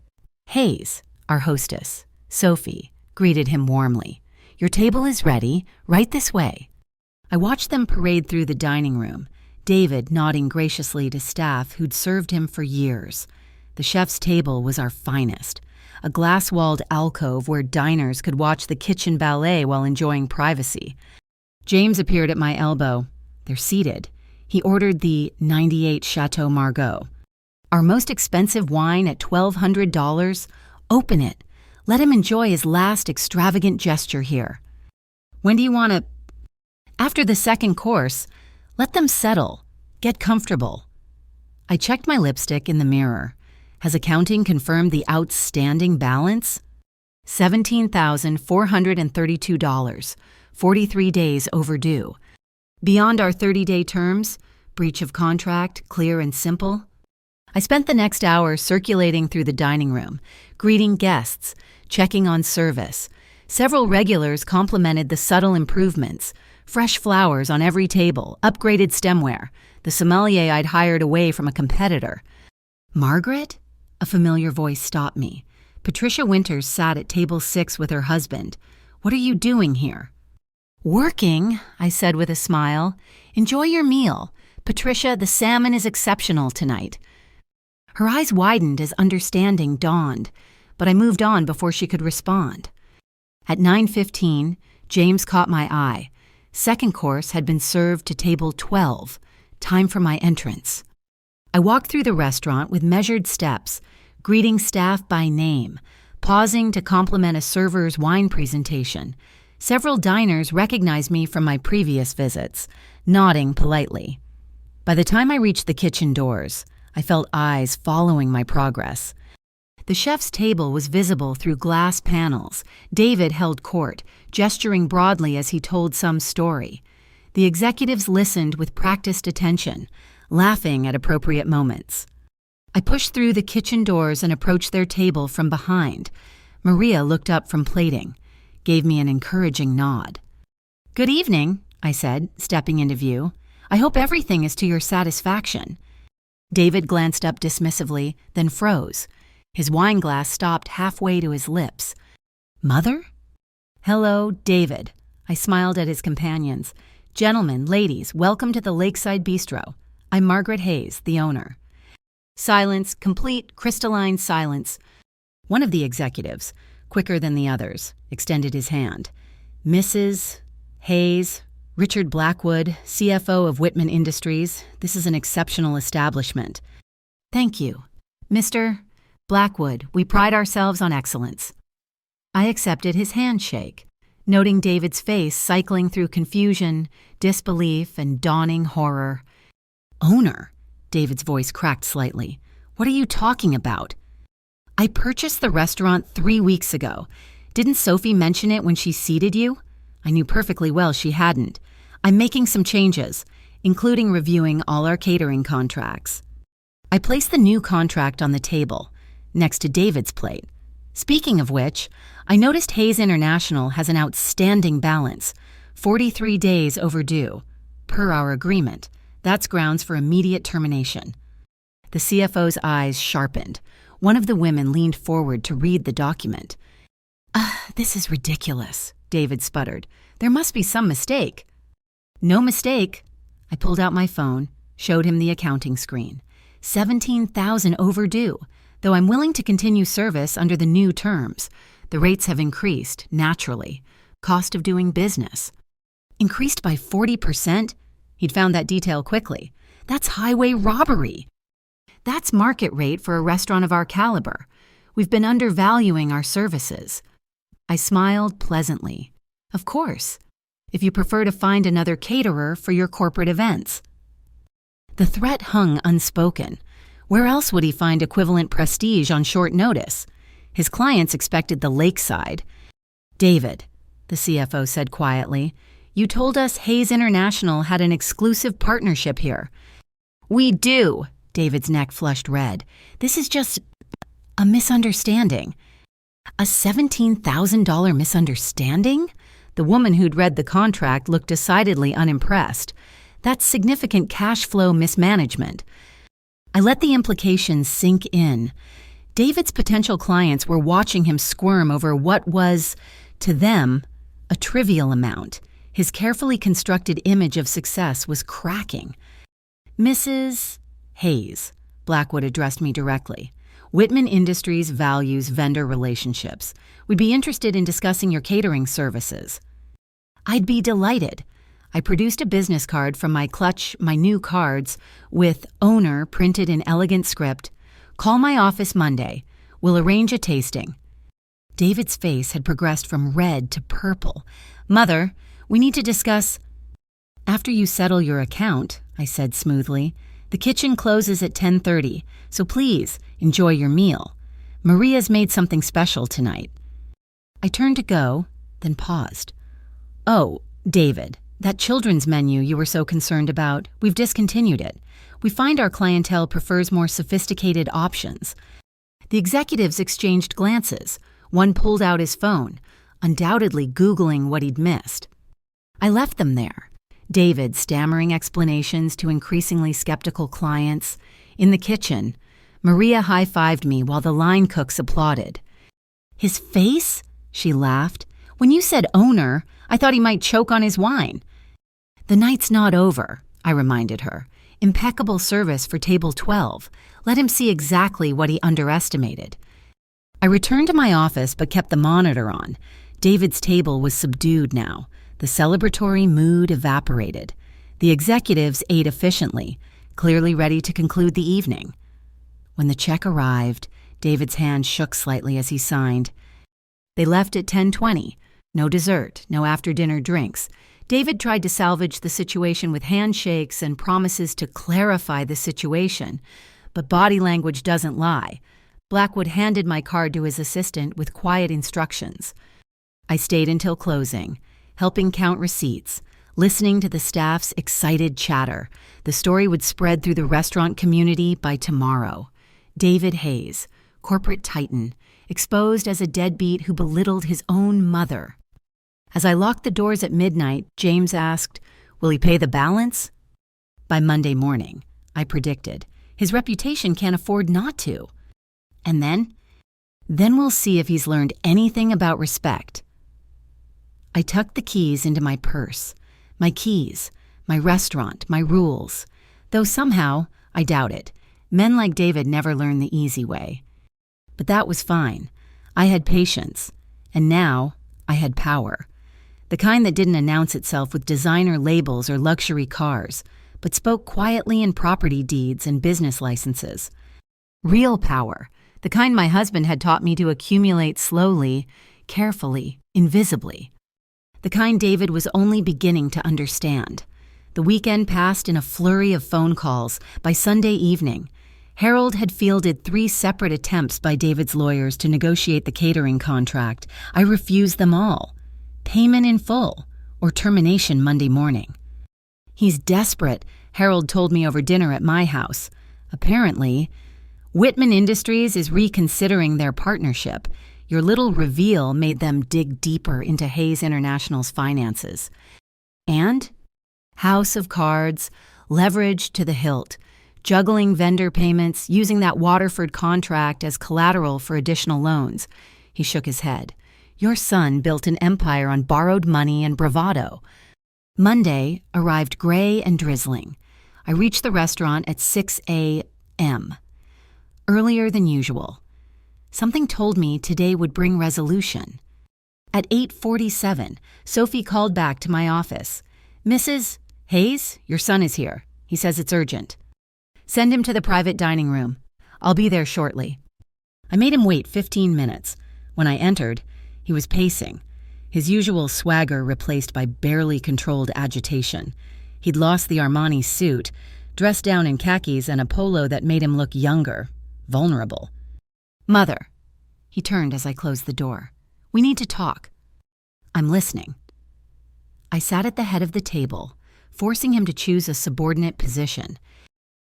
Hayes, our hostess, Sophie, greeted him warmly. Your table is ready, right this way. I watched them parade through the dining room, David nodding graciously to staff who'd served him for years. The chef's table was our finest, a glass-walled alcove where diners could watch the kitchen ballet while enjoying privacy. James appeared at my elbow. They're seated. He ordered the 98 Chateau Margaux. Our most expensive wine at $1,200? Open it. Let him enjoy his last extravagant gesture here. When do you want to... After the second course, let them settle. Get comfortable. I checked my lipstick in the mirror. Has accounting confirmed the outstanding balance? $17,432, 43 days overdue. Beyond our 30-day terms, breach of contract, clear and simple. I spent the next hour circulating through the dining room, greeting guests, checking on service. Several regulars complimented the subtle improvements, fresh flowers on every table, upgraded stemware, the sommelier I'd hired away from a competitor. Margaret? A familiar voice stopped me. Patricia Winters sat at table 6 with her husband. What are you doing here? Working, I said with a smile. Enjoy your meal. Patricia, the salmon is exceptional tonight. Her eyes widened as understanding dawned, but I moved on before she could respond. At 9:15, James caught my eye. Second course had been served to table 12. Time for my entrance. I walked through the restaurant with measured steps, greeting staff by name, pausing to compliment a server's wine presentation. Several diners recognized me from my previous visits, nodding politely. By the time I reached the kitchen doors, I felt eyes following my progress. The chef's table was visible through glass panels. David held court, gesturing broadly as he told some story. The executives listened with practiced attention, laughing at appropriate moments. I pushed through the kitchen doors and approached their table from behind. Maria looked up from plating, gave me an encouraging nod. Good evening, I said, stepping into view. I hope everything is to your satisfaction. David glanced up dismissively, then froze. His wine glass stopped halfway to his lips. Mother? Hello, David. I smiled at his companions. Gentlemen, ladies, welcome to the Lakeside Bistro. I'm Margaret Hayes, the owner. Silence, complete crystalline silence. One of the executives, quicker than the others, extended his hand. Mrs. Hayes, Richard Blackwood, CFO of Whitman Industries. This is an exceptional establishment. Thank you. Mr. Blackwood, we pride ourselves on excellence. I accepted his handshake, noting David's face cycling through confusion, disbelief, and dawning horror. Owner? David's voice cracked slightly. What are you talking about? I purchased the restaurant 3 weeks ago. Didn't Sophie mention it when she seated you? I knew perfectly well she hadn't. I'm making some changes, including reviewing all our catering contracts. I placed the new contract on the table, next to David's plate. Speaking of which, I noticed Hayes International has an outstanding balance, 43 days overdue, per our agreement. That's grounds for immediate termination. The CFO's eyes sharpened. One of the women leaned forward to read the document. This is ridiculous, David sputtered. There must be some mistake. No mistake. I pulled out my phone, showed him the accounting screen. $17,000 overdue, though I'm willing to continue service under the new terms. The rates have increased, naturally. Cost of doing business. Increased by 40%? He'd found that detail quickly. That's highway robbery. That's market rate for a restaurant of our caliber. We've been undervaluing our services. I smiled pleasantly. Of course, if you prefer to find another caterer for your corporate events. The threat hung unspoken. Where else would he find equivalent prestige on short notice? His clients expected the lakeside. David, the CFO said quietly, you told us Hayes International had an exclusive partnership here. We do. David's neck flushed red. This is just a misunderstanding. A $17,000 misunderstanding? The woman who'd read the contract looked decidedly unimpressed. That's significant cash flow mismanagement. I let the implications sink in. David's potential clients were watching him squirm over what was, to them, a trivial amount. His carefully constructed image of success was cracking. Mrs. Hayes, Blackwood addressed me directly. Whitman Industries values vendor relationships. We'd be interested in discussing your catering services. I'd be delighted. I produced a business card from my clutch, my new cards, with owner printed in elegant script. Call my office Monday. We'll arrange a tasting. David's face had progressed from red to purple. Mother, we need to discuss. After you settle your account, I said smoothly. The kitchen closes at 10:30, so please enjoy your meal. Maria's made something special tonight. I turned to go, then paused. Oh, David, that children's menu you were so concerned about, we've discontinued it. We find our clientele prefers more sophisticated options. The executives exchanged glances. One pulled out his phone, undoubtedly Googling what he'd missed. I left them there. David stammering explanations to increasingly skeptical clients. In the kitchen, Maria high-fived me while the line cooks applauded. His face? She laughed. When you said owner, I thought he might choke on his wine. The night's not over, I reminded her. Impeccable service for table 12. Let him see exactly what he underestimated. I returned to my office but kept the monitor on. David's table was subdued now. The celebratory mood evaporated. The executives ate efficiently, clearly ready to conclude the evening. When the check arrived, David's hand shook slightly as he signed. They left at 10:20. No dessert, no after-dinner drinks. David tried to salvage the situation with handshakes and promises to clarify the situation, but body language doesn't lie. Blackwood handed my card to his assistant with quiet instructions. I stayed until closing, helping count receipts, listening to the staff's excited chatter. The story would spread through the restaurant community by tomorrow. David Hayes, corporate titan, exposed as a deadbeat who belittled his own mother. As I locked the doors at midnight, James asked, "Will he pay the balance?" By Monday morning, I predicted. His reputation can't afford not to. And then? Then we'll see if he's learned anything about respect. I tucked the keys into my purse. My keys, my restaurant, my rules. Though somehow, I doubt it, Men like David never learn the easy way. But that was fine. I had patience, and now I had power. The kind that didn't announce itself with designer labels or luxury cars, but spoke quietly in property deeds and business licenses. Real power, the kind my husband had taught me to accumulate slowly, carefully, invisibly. The kind David was only beginning to understand. The weekend passed in a flurry of phone calls. By Sunday evening, Harold had fielded 3 separate attempts by David's lawyers to negotiate the catering contract. I refused them all. Payment in full, or termination Monday morning. He's desperate, Harold told me over dinner at my house. Apparently, Whitman Industries is reconsidering their partnership. Your little reveal made them dig deeper into Hayes International's finances. And house of cards, leverage to the hilt, juggling vendor payments, using that Waterford contract as collateral for additional loans. He shook his head. Your son built an empire on borrowed money and bravado. Monday arrived gray and drizzling. I reached the restaurant at 6 a.m., earlier than usual. Something told me today would bring resolution. At 8:47, Sophie called back to my office. Mrs. Hayes, your son is here. He says it's urgent. Send him to the private dining room. I'll be there shortly. I made him wait 15 minutes. When I entered, he was pacing, his usual swagger replaced by barely controlled agitation. He'd lost the Armani suit, dressed down in khakis and a polo that made him look younger, vulnerable. Mother. He turned as I closed the door. We need to talk. I'm listening. I sat at the head of the table, forcing him to choose a subordinate position.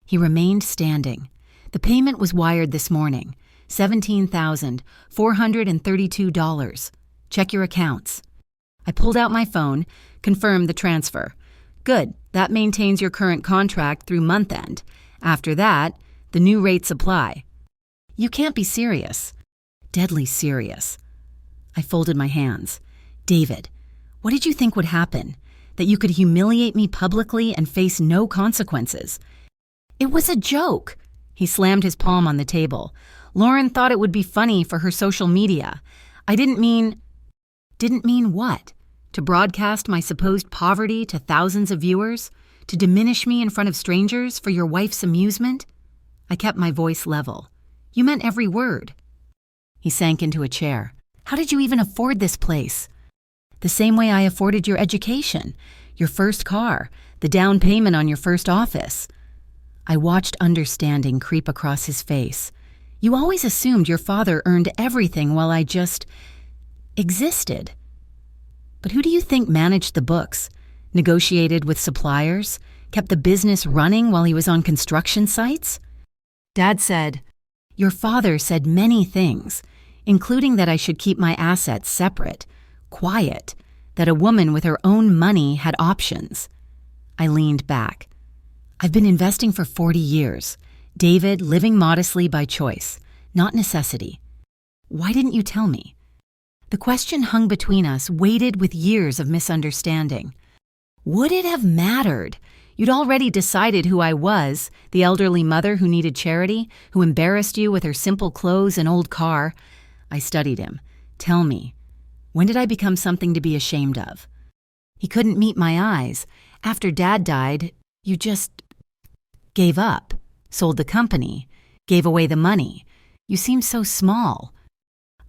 He remained standing. The payment was wired this morning, $17,432. Check your accounts. I pulled out my phone, confirmed the transfer. Good, that maintains your current contract through month end. After that, the new rates apply. You can't be serious. Deadly serious. I folded my hands. David, what did you think would happen? That you could humiliate me publicly and face no consequences? It was a joke. He slammed his palm on the table. Lauren thought it would be funny for her social media. I didn't mean what? To broadcast my supposed poverty to thousands of viewers? To diminish me in front of strangers for your wife's amusement? I kept my voice level. You meant every word. He sank into a chair. How did you even afford this place? The same way I afforded your education, your first car, the down payment on your first office. I watched understanding creep across his face. You always assumed your father earned everything while I just existed. But who do you think managed the books, negotiated with suppliers, kept the business running while he was on construction sites? Dad said, your father said many things, including that I should keep my assets separate, quiet, that a woman with her own money had options. I leaned back. I've been investing for 40 years. David, living modestly by choice, not necessity. Why didn't you tell me? The question hung between us, weighted with years of misunderstanding. Would it have mattered? You'd already decided who I was, the elderly mother who needed charity, who embarrassed you with her simple clothes and old car. I studied him. Tell me, when did I become something to be ashamed of? He couldn't meet my eyes. After Dad died, you just gave up, sold the company, gave away the money. You seemed so small.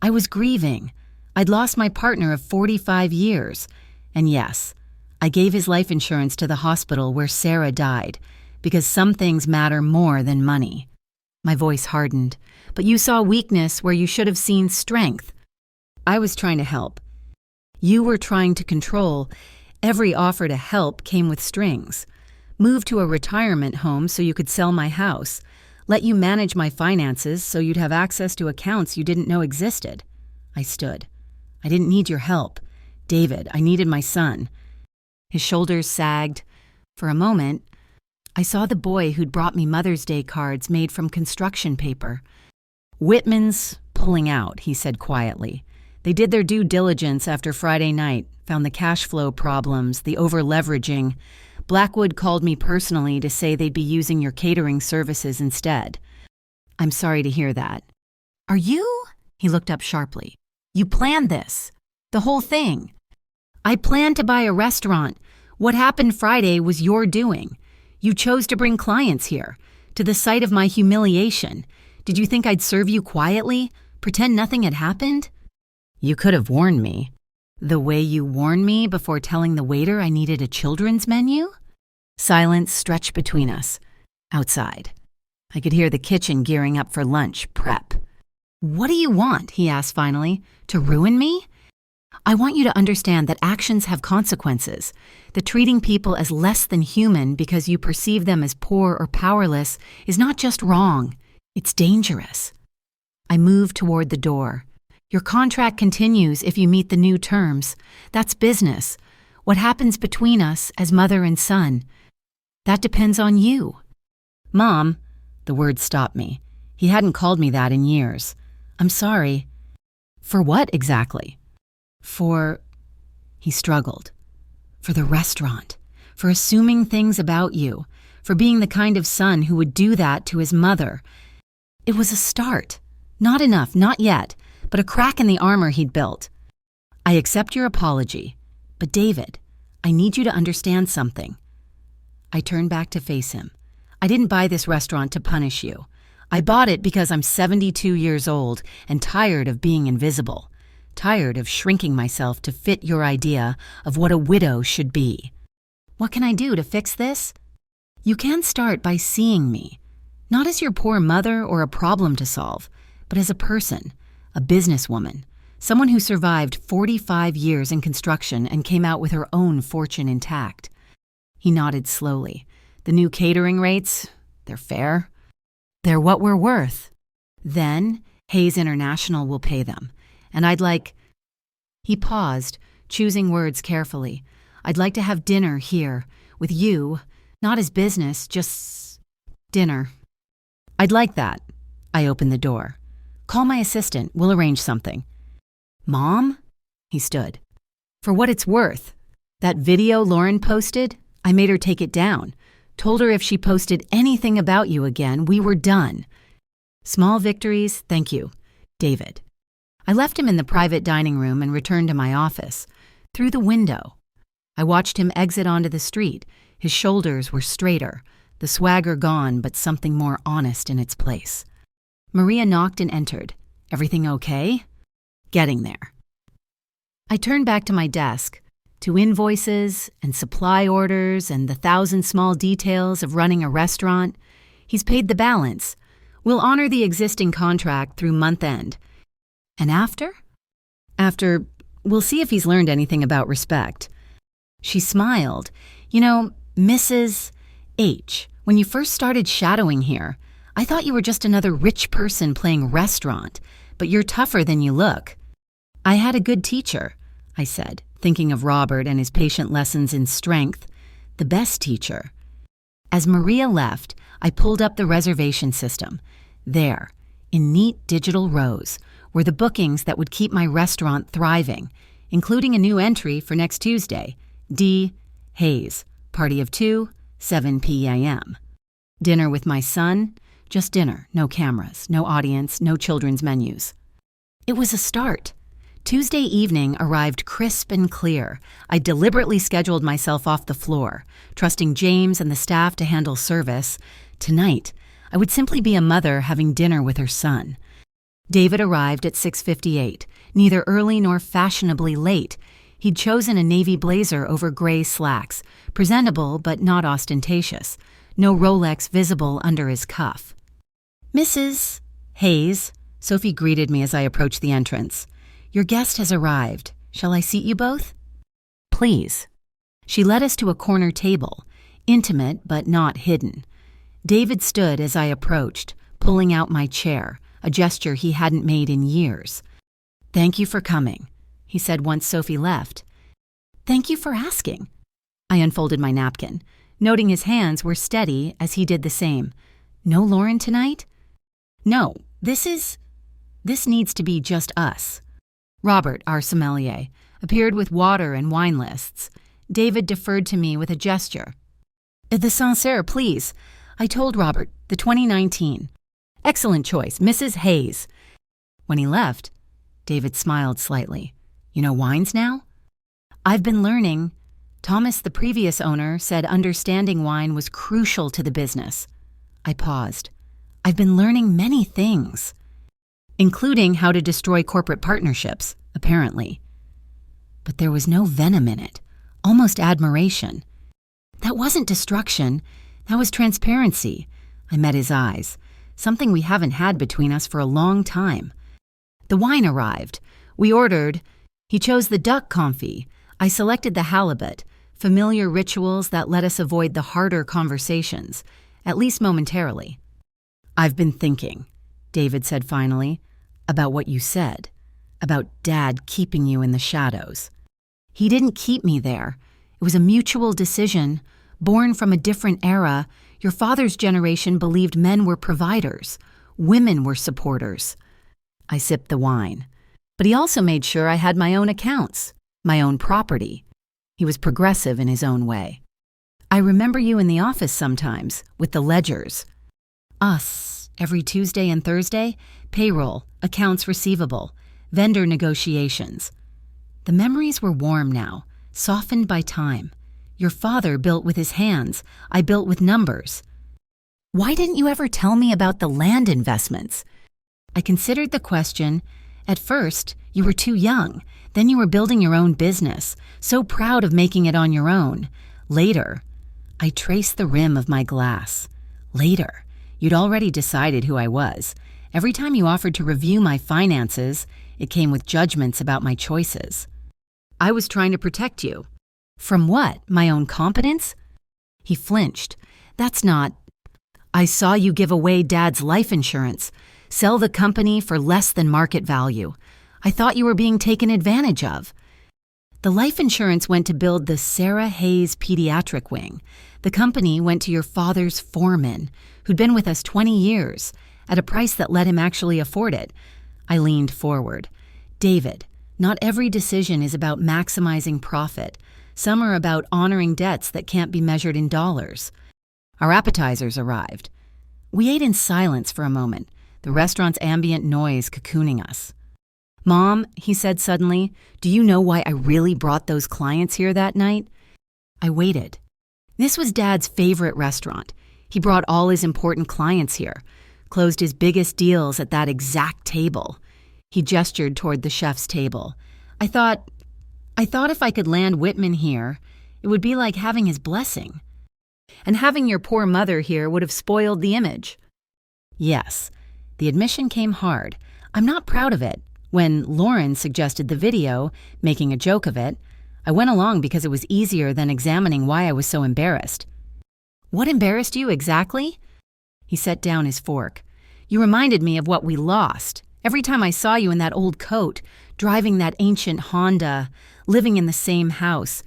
I was grieving. I'd lost my partner of 45 years. And yes, I gave his life insurance to the hospital where Sarah died, because some things matter more than money. My voice hardened. But you saw weakness where you should have seen strength. I was trying to help. You were trying to control. Every offer to help came with strings. Move to a retirement home so you could sell my house. Let you manage my finances so you'd have access to accounts you didn't know existed. I stood. I didn't need your help. David, I needed my son. His shoulders sagged. For a moment, I saw the boy who'd brought me Mother's Day cards made from construction paper. Whitman's pulling out, he said quietly. They did their due diligence after Friday night, found the cash flow problems, the over-leveraging. Blackwood called me personally to say they'd be using your catering services instead. I'm sorry to hear that. Are you? He looked up sharply. You planned this. The whole thing. I planned to buy a restaurant. What happened Friday was your doing. You chose to bring clients here, to the site of my humiliation. Did you think I'd serve you quietly? Pretend nothing had happened? You could have warned me. The way you warned me before telling the waiter I needed a children's menu? Silence stretched between us. Outside. I could hear the kitchen gearing up for lunch prep. What do you want? He asked finally. To ruin me? I want you to understand that actions have consequences. That treating people as less than human because you perceive them as poor or powerless is not just wrong, it's dangerous. I moved toward the door. Your contract continues if you meet the new terms. That's business. What happens between us as mother and son? That depends on you. Mom, the word stopped me. He hadn't called me that in years. I'm sorry. For what exactly? He struggled. For the restaurant. For assuming things about you. For being the kind of son who would do that to his mother. It was a start. Not enough, not yet, but a crack in the armor he'd built. I accept your apology. But David, I need you to understand something. I turned back to face him. I didn't buy this restaurant to punish you. I bought it because I'm 72 years old and tired of being invisible. Tired of shrinking myself to fit your idea of what a widow should be. What can I do to fix this? You can start by seeing me, not as your poor mother or a problem to solve, but as a person, a businesswoman, someone who survived 45 years in construction and came out with her own fortune intact. He nodded slowly. The new catering rates, they're fair. They're what we're worth. Then Hayes International will pay them. And He paused, choosing words carefully. I'd like to have dinner here, with you, not as business, just dinner. I'd like that. I opened the door. Call my assistant, we'll arrange something. Mom? He stood. For what it's worth. That video Lauren posted, I made her take it down. Told her if she posted anything about you again, we were done. Small victories, thank you. David. I left him in the private dining room and returned to my office. Through the window. I watched him exit onto the street. His shoulders were straighter, the swagger gone but something more honest in its place. Maria knocked and entered. Everything okay? Getting there. I turned back to my desk, to invoices and supply orders and the 1,000 small details of running a restaurant. He's paid the balance. We'll honor the existing contract through month end. And after? After, we'll see if he's learned anything about respect. She smiled. You know, Mrs. H., when you first started shadowing here, I thought you were just another rich person playing restaurant, but you're tougher than you look. I had a good teacher, I said, thinking of Robert and his patient lessons in strength. The best teacher. As Maria left, I pulled up the reservation system. There, in neat digital rows, were the bookings that would keep my restaurant thriving, including a new entry for next Tuesday, D. Hayes, party of 2, 7 p.m. Dinner with my son, just dinner, no cameras, no audience, no children's menus. It was a start. Tuesday evening arrived crisp and clear. I deliberately scheduled myself off the floor, trusting James and the staff to handle service. Tonight, I would simply be a mother having dinner with her son. David arrived at 6:58, neither early nor fashionably late. He'd chosen a navy blazer over gray slacks, presentable but not ostentatious, no Rolex visible under his cuff. Mrs. Hayes, Sophie greeted me as I approached the entrance. Your guest has arrived. Shall I seat you both? Please. She led us to a corner table, intimate but not hidden. David stood as I approached, pulling out my chair, a gesture he hadn't made in years. Thank you for coming, he said once Sophie left. Thank you for asking. I unfolded my napkin, noting his hands were steady as he did the same. No Lauren tonight? No, this needs to be just us. Robert, our sommelier, appeared with water and wine lists. David deferred to me with a gesture. The Sancerre, please. I told Robert, the 2019. Excellent choice, Mrs. Hayes. When he left, David smiled slightly. You know wines now? I've been learning. Thomas, the previous owner, said understanding wine was crucial to the business. I paused. I've been learning many things, including how to destroy corporate partnerships, apparently. But there was no venom in it, almost admiration. That wasn't destruction, that was transparency. I met his eyes, something we haven't had between us for a long time. The wine arrived. We ordered. He chose the duck confit. I selected the halibut, familiar rituals that let us avoid the harder conversations, at least momentarily. I've been thinking, David said finally, about what you said, about Dad keeping you in the shadows. He didn't keep me there. It was a mutual decision, born from a different era. Your father's generation believed men were providers, women were supporters. I sipped the wine. But he also made sure I had my own accounts, my own property. He was progressive in his own way. I remember you in the office sometimes, with the ledgers. Us, every Tuesday and Thursday, payroll, accounts receivable, vendor negotiations. The memories were warm now, softened by time. Your father built with his hands, I built with numbers. Why didn't you ever tell me about the land investments? I considered the question. At first, you were too young. Then you were building your own business, so proud of making it on your own. Later, I traced the rim of my glass. Later, you'd already decided who I was. Every time you offered to review my finances, it came with judgments about my choices. I was trying to protect you. From what? My own competence? He flinched. That's not. I saw you give away Dad's life insurance, sell the company for less than market value. I thought you were being taken advantage of. The life insurance went to build the Sarah Hayes pediatric wing. The company went to your father's foreman, who'd been with us 20 years, at a price that let him actually afford it. I leaned forward. David, not every decision is about maximizing profit. Some are about honoring debts that can't be measured in dollars. Our appetizers arrived. We ate in silence for a moment, the restaurant's ambient noise cocooning us. Mom, he said suddenly, do you know why I really brought those clients here that night? I waited. This was Dad's favorite restaurant. He brought all his important clients here, closed his biggest deals at that exact table. He gestured toward the chef's table. I thought if I could land Whitman here, it would be like having his blessing. And having your poor mother here would have spoiled the image. Yes, the admission came hard. I'm not proud of it. When Lauren suggested the video, making a joke of it, I went along because it was easier than examining why I was so embarrassed. What embarrassed you exactly? He set down his fork. You reminded me of what we lost. Every time I saw you in that old coat, driving that ancient Honda, living in the same house,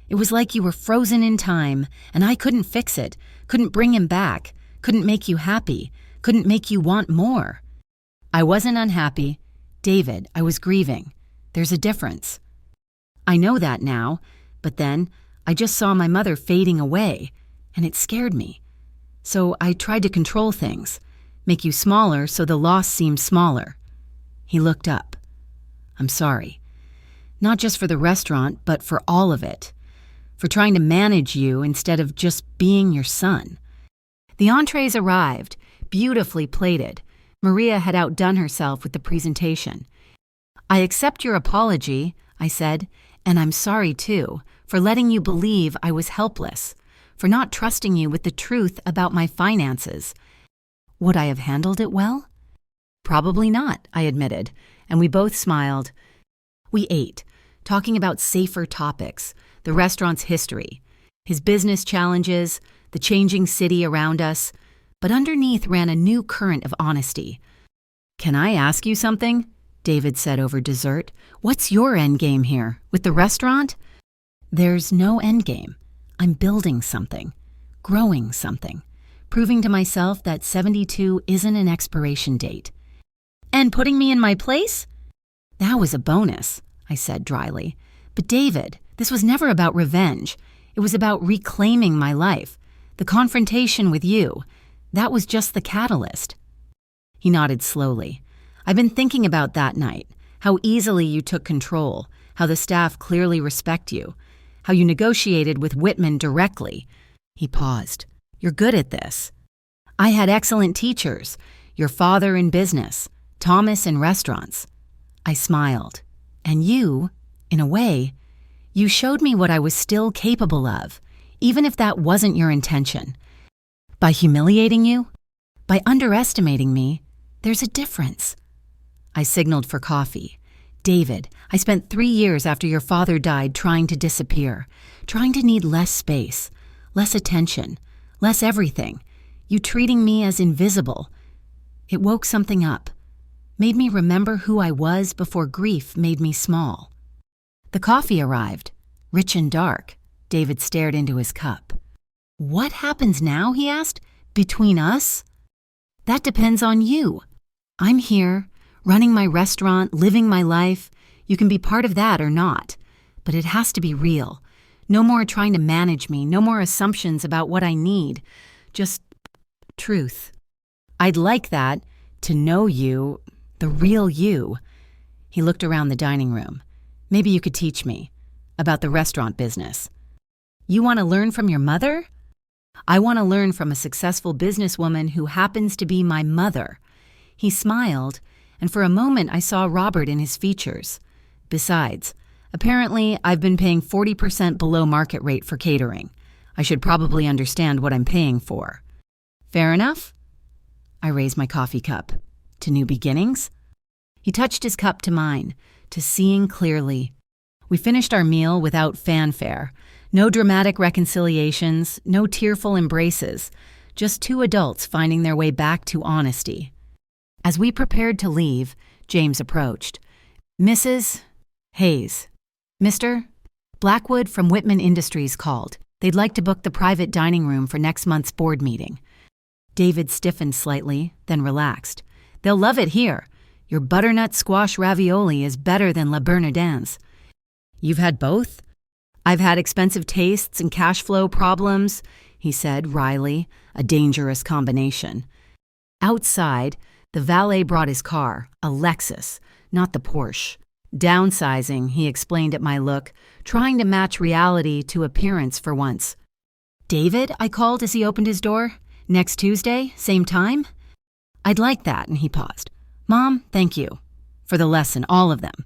it was like you were frozen in time, and I couldn't fix it, couldn't bring him back, couldn't make you happy, couldn't make you want more. I wasn't unhappy. David, I was grieving. There's a difference. I know that now, but then I just saw my mother fading away, and it scared me. So I tried to control things, make you smaller so the loss seemed smaller. He looked up. I'm sorry. Not just for the restaurant, but for all of it. For trying to manage you instead of just being your son. The entrees arrived, beautifully plated. Maria had outdone herself with the presentation. I accept your apology, I said, and I'm sorry too, for letting you believe I was helpless, for not trusting you with the truth about my finances. Would I have handled it well? Probably not, I admitted, and we both smiled. We ate, talking about safer topics, the restaurant's history, his business challenges, the changing city around us, but underneath ran a new current of honesty. Can I ask you something? David said over dessert. What's your endgame here, with the restaurant? There's no endgame. I'm building something, growing something, proving to myself that 72 isn't an expiration date. And putting me in my place? That was a bonus, I said dryly. But David, this was never about revenge. It was about reclaiming my life. The confrontation with you, that was just the catalyst. He nodded slowly. I've been thinking about that night, how easily you took control, how the staff clearly respect you, how you negotiated with Whitman directly. He paused. You're good at this. I had excellent teachers, your father in business, Thomas in restaurants. I smiled. And you, in a way, you showed me what I was still capable of, even if that wasn't your intention. By humiliating you, by underestimating me, there's a difference. I signaled for coffee. David, I spent 3 years after your father died trying to disappear, trying to need less space, less attention, less everything. You treating me as invisible. It woke something up, made me remember who I was before grief made me small. The coffee arrived, rich and dark. David stared into his cup. What happens now, he asked, between us? That depends on you. I'm here, running my restaurant, living my life. You can be part of that or not. But it has to be real. No more trying to manage me, no more assumptions about what I need. Just truth. I'd like that, to know you, the real you. He looked around the dining room. Maybe you could teach me about the restaurant business. You want to learn from your mother? I want to learn from a successful businesswoman who happens to be my mother. He smiled, and for a moment I saw Robert in his features. Besides, apparently I've been paying 40% below market rate for catering. I should probably understand what I'm paying for. Fair enough? I raised my coffee cup. To new beginnings? He touched his cup to mine, to seeing clearly. We finished our meal without fanfare. No dramatic reconciliations, no tearful embraces, just two adults finding their way back to honesty. As we prepared to leave, James approached. Mrs. Hayes. Mr. Blackwood from Whitman Industries called. They'd like to book the private dining room for next month's board meeting. David stiffened slightly, then relaxed. They'll love it here. Your butternut squash ravioli is better than La Bernardin's. You've had both? I've had expensive tastes and cash flow problems, he said wryly, a dangerous combination. Outside, the valet brought his car, a Lexus, not the Porsche. Downsizing, he explained at my look, trying to match reality to appearance for once. David, I called as he opened his door. Next Tuesday, same time? I'd like that, and he paused. Mom, thank you. For the lesson, all of them.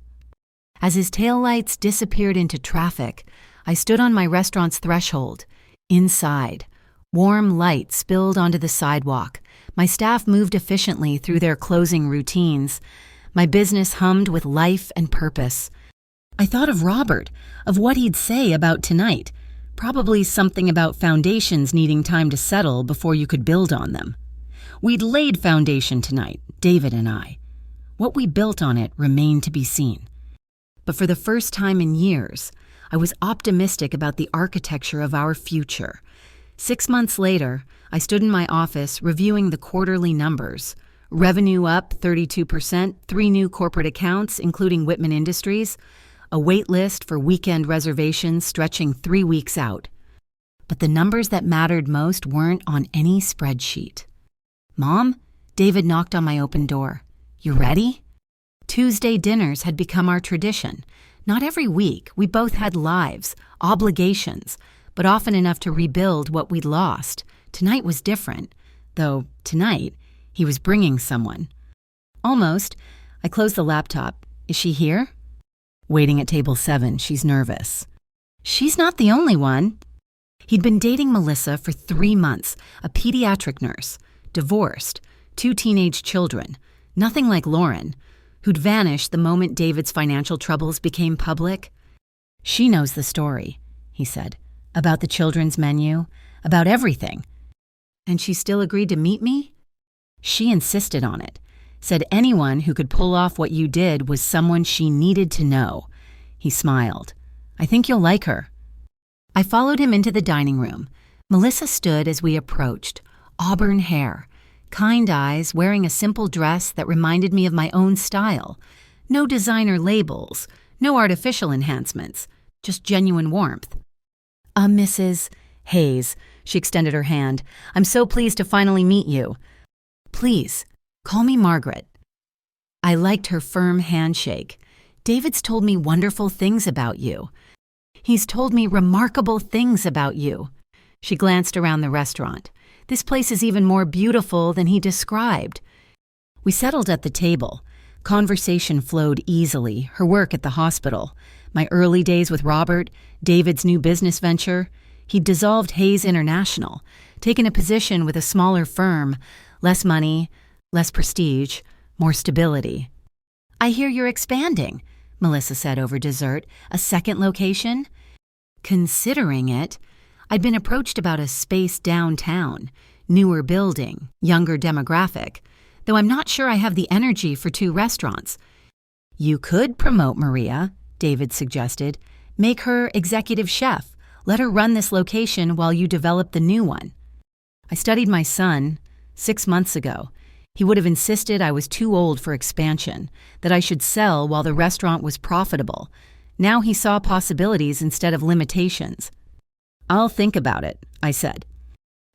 As his taillights disappeared into traffic, I stood on my restaurant's threshold. Inside, warm light spilled onto the sidewalk. My staff moved efficiently through their closing routines. My business hummed with life and purpose. I thought of Robert, of what he'd say about tonight. Probably something about foundations needing time to settle before you could build on them. We'd laid foundation tonight, David and I. What we built on it remained to be seen. But for the first time in years, I was optimistic about the architecture of our future. 6 months later, I stood in my office reviewing the quarterly numbers. Revenue up 32%, 3 new corporate accounts, including Whitman Industries, a wait list for weekend reservations stretching 3 weeks out. But the numbers that mattered most weren't on any spreadsheet. Mom, David knocked on my open door. You ready? Tuesday dinners had become our tradition. Not every week. We both had lives, obligations, but often enough to rebuild what we'd lost. Tonight was different, though tonight he was bringing someone. Almost. I closed the laptop. Is she here? Waiting at table 7, she's nervous. She's not the only one. He'd been dating Melissa for 3 months, a pediatric nurse, divorced, 2 teenage children, nothing like Lauren, who'd vanished the moment David's financial troubles became public. She knows the story, he said, about the children's menu, about everything. And she still agreed to meet me? She insisted on it, said anyone who could pull off what you did was someone she needed to know. He smiled. I think you'll like her. I followed him into the dining room. Melissa stood as we approached, auburn hair, kind eyes, wearing a simple dress that reminded me of my own style. No designer labels, no artificial enhancements, just genuine warmth. Mrs. Hayes, she extended her hand. I'm so pleased to finally meet you. Please, Call me Margaret. I liked her firm handshake. David's told me wonderful things about you. He's told me remarkable things about you. She glanced around the restaurant. This place is even more beautiful than he described. We settled at the table. Conversation flowed easily, her work at the hospital, my early days with Robert, David's new business venture. He'd dissolved Hayes International, taken a position with a smaller firm, less money, less prestige, more stability. I hear you're expanding, Melissa said over dessert. A second location? Considering it. I'd been approached about a space downtown, newer building, younger demographic, though I'm not sure I have the energy for 2 restaurants. You could promote Maria, David suggested. Make her executive chef. Let her run this location while you develop the new one. I studied my son 6 months ago. He would have insisted I was too old for expansion, that I should sell while the restaurant was profitable. Now he saw possibilities instead of limitations. I'll think about it, I said.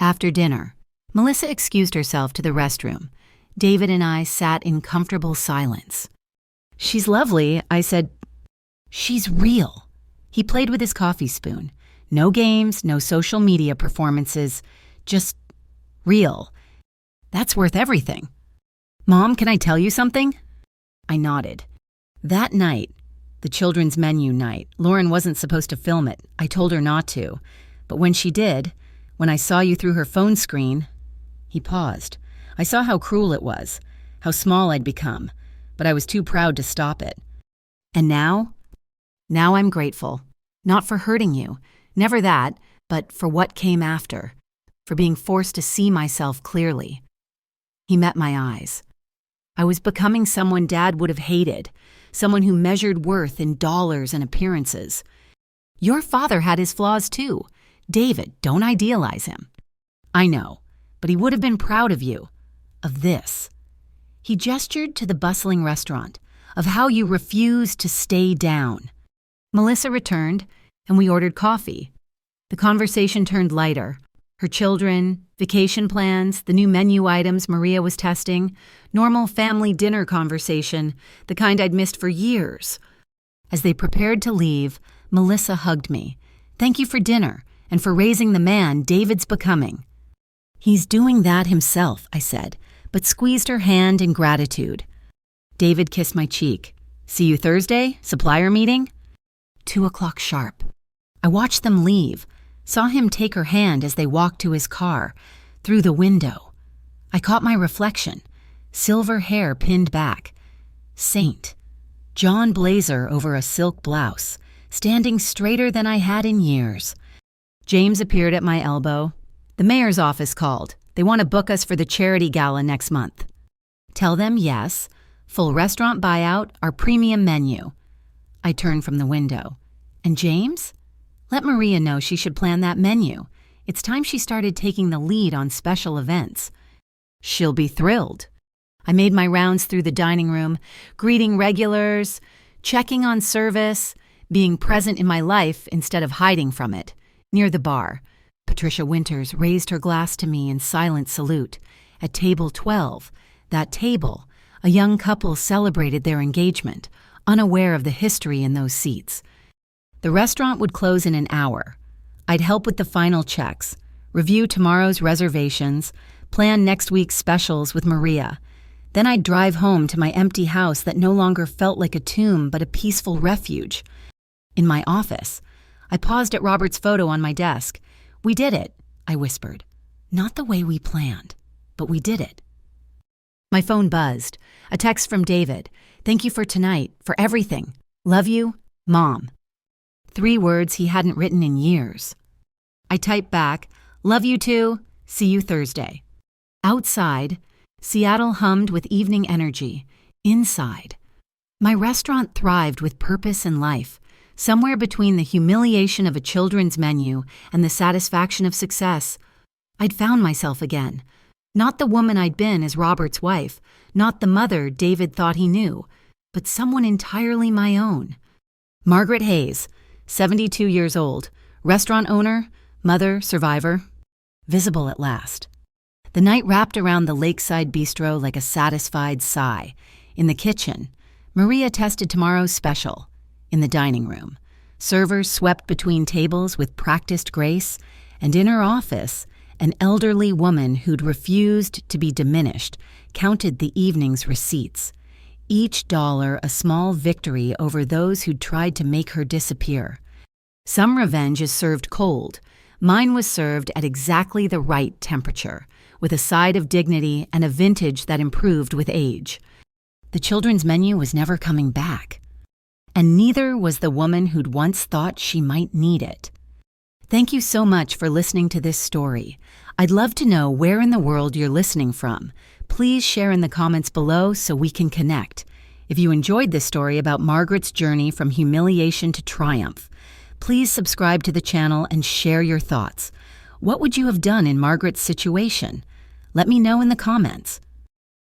After dinner, Melissa excused herself to the restroom. David and I sat in comfortable silence. She's lovely, I said. She's real. He played with his coffee spoon. No games, no social media performances, just real. That's worth everything. Mom, can I tell you something? I nodded. That night, the children's menu night, Lauren wasn't supposed to film it. I told her not to. But when she did, when I saw you through her phone screen, he paused. I saw how cruel it was, how small I'd become, but I was too proud to stop it. And now I'm grateful. Not for hurting you, never that, but for what came after, for being forced to see myself clearly. He met my eyes. I was becoming someone Dad would have hated, someone who measured worth in dollars and appearances. Your father had his flaws too. David, don't idealize him. I know, but he would have been proud of you, of this. He gestured to the bustling restaurant, of how you refused to stay down. Melissa returned, and we ordered coffee. The conversation turned lighter. Her children, vacation plans, the new menu items Maria was testing, normal family dinner conversation, the kind I'd missed for years. As they prepared to leave, Melissa hugged me. Thank you for dinner, and for raising the man David's becoming. He's doing that himself, I said, but squeezed her hand in gratitude. David kissed my cheek. See you Thursday? Supplier meeting? 2:00 sharp. I watched them leave, saw him take her hand as they walked to his car, through the window. I caught my reflection, silver hair pinned back. Saint. John blazer over a silk blouse, standing straighter than I had in years. James appeared at my elbow. The mayor's office called. They want to book us for the charity gala next month. Tell them yes, full restaurant buyout, our premium menu. I turned from the window. And James? Let Maria know she should plan that menu. It's time she started taking the lead on special events. She'll be thrilled. I made my rounds through the dining room, greeting regulars, checking on service, being present in my life instead of hiding from it. Near the bar, Patricia Winters raised her glass to me in silent salute. At table 12, that table, a young couple celebrated their engagement, unaware of the history in those seats. The restaurant would close in an hour. I'd help with the final checks, review tomorrow's reservations, plan next week's specials with Maria. Then I'd drive home to my empty house that no longer felt like a tomb but a peaceful refuge. In my office, I paused at Robert's photo on my desk. We did it, I whispered. Not the way we planned, but we did it. My phone buzzed. A text from David. Thank you for tonight, for everything. Love you, Mom. 3 words he hadn't written in years. I typed back, love you too, see you Thursday. Outside, Seattle hummed with evening energy. Inside, my restaurant thrived with purpose and life. Somewhere between the humiliation of a children's menu and the satisfaction of success, I'd found myself again. Not the woman I'd been as Robert's wife, not the mother David thought he knew, but someone entirely my own. Margaret Hayes, 72 years old, restaurant owner, mother, survivor, visible at last. The night wrapped around the lakeside bistro like a satisfied sigh. In the kitchen, Maria tested tomorrow's special. In the dining room, servers swept between tables with practiced grace, and in her office, an elderly woman who'd refused to be diminished counted the evening's receipts. Each dollar a small victory over those who'd tried to make her disappear. Some revenge is served cold. Mine was served at exactly the right temperature, with a side of dignity and a vintage that improved with age. The children's menu was never coming back. And neither was the woman who'd once thought she might need it. Thank you so much for listening to this story. I'd love to know where in the world you're listening from. Please share in the comments below so we can connect. If you enjoyed this story about Margaret's journey from humiliation to triumph, please subscribe to the channel and share your thoughts. What would you have done in Margaret's situation? Let me know in the comments.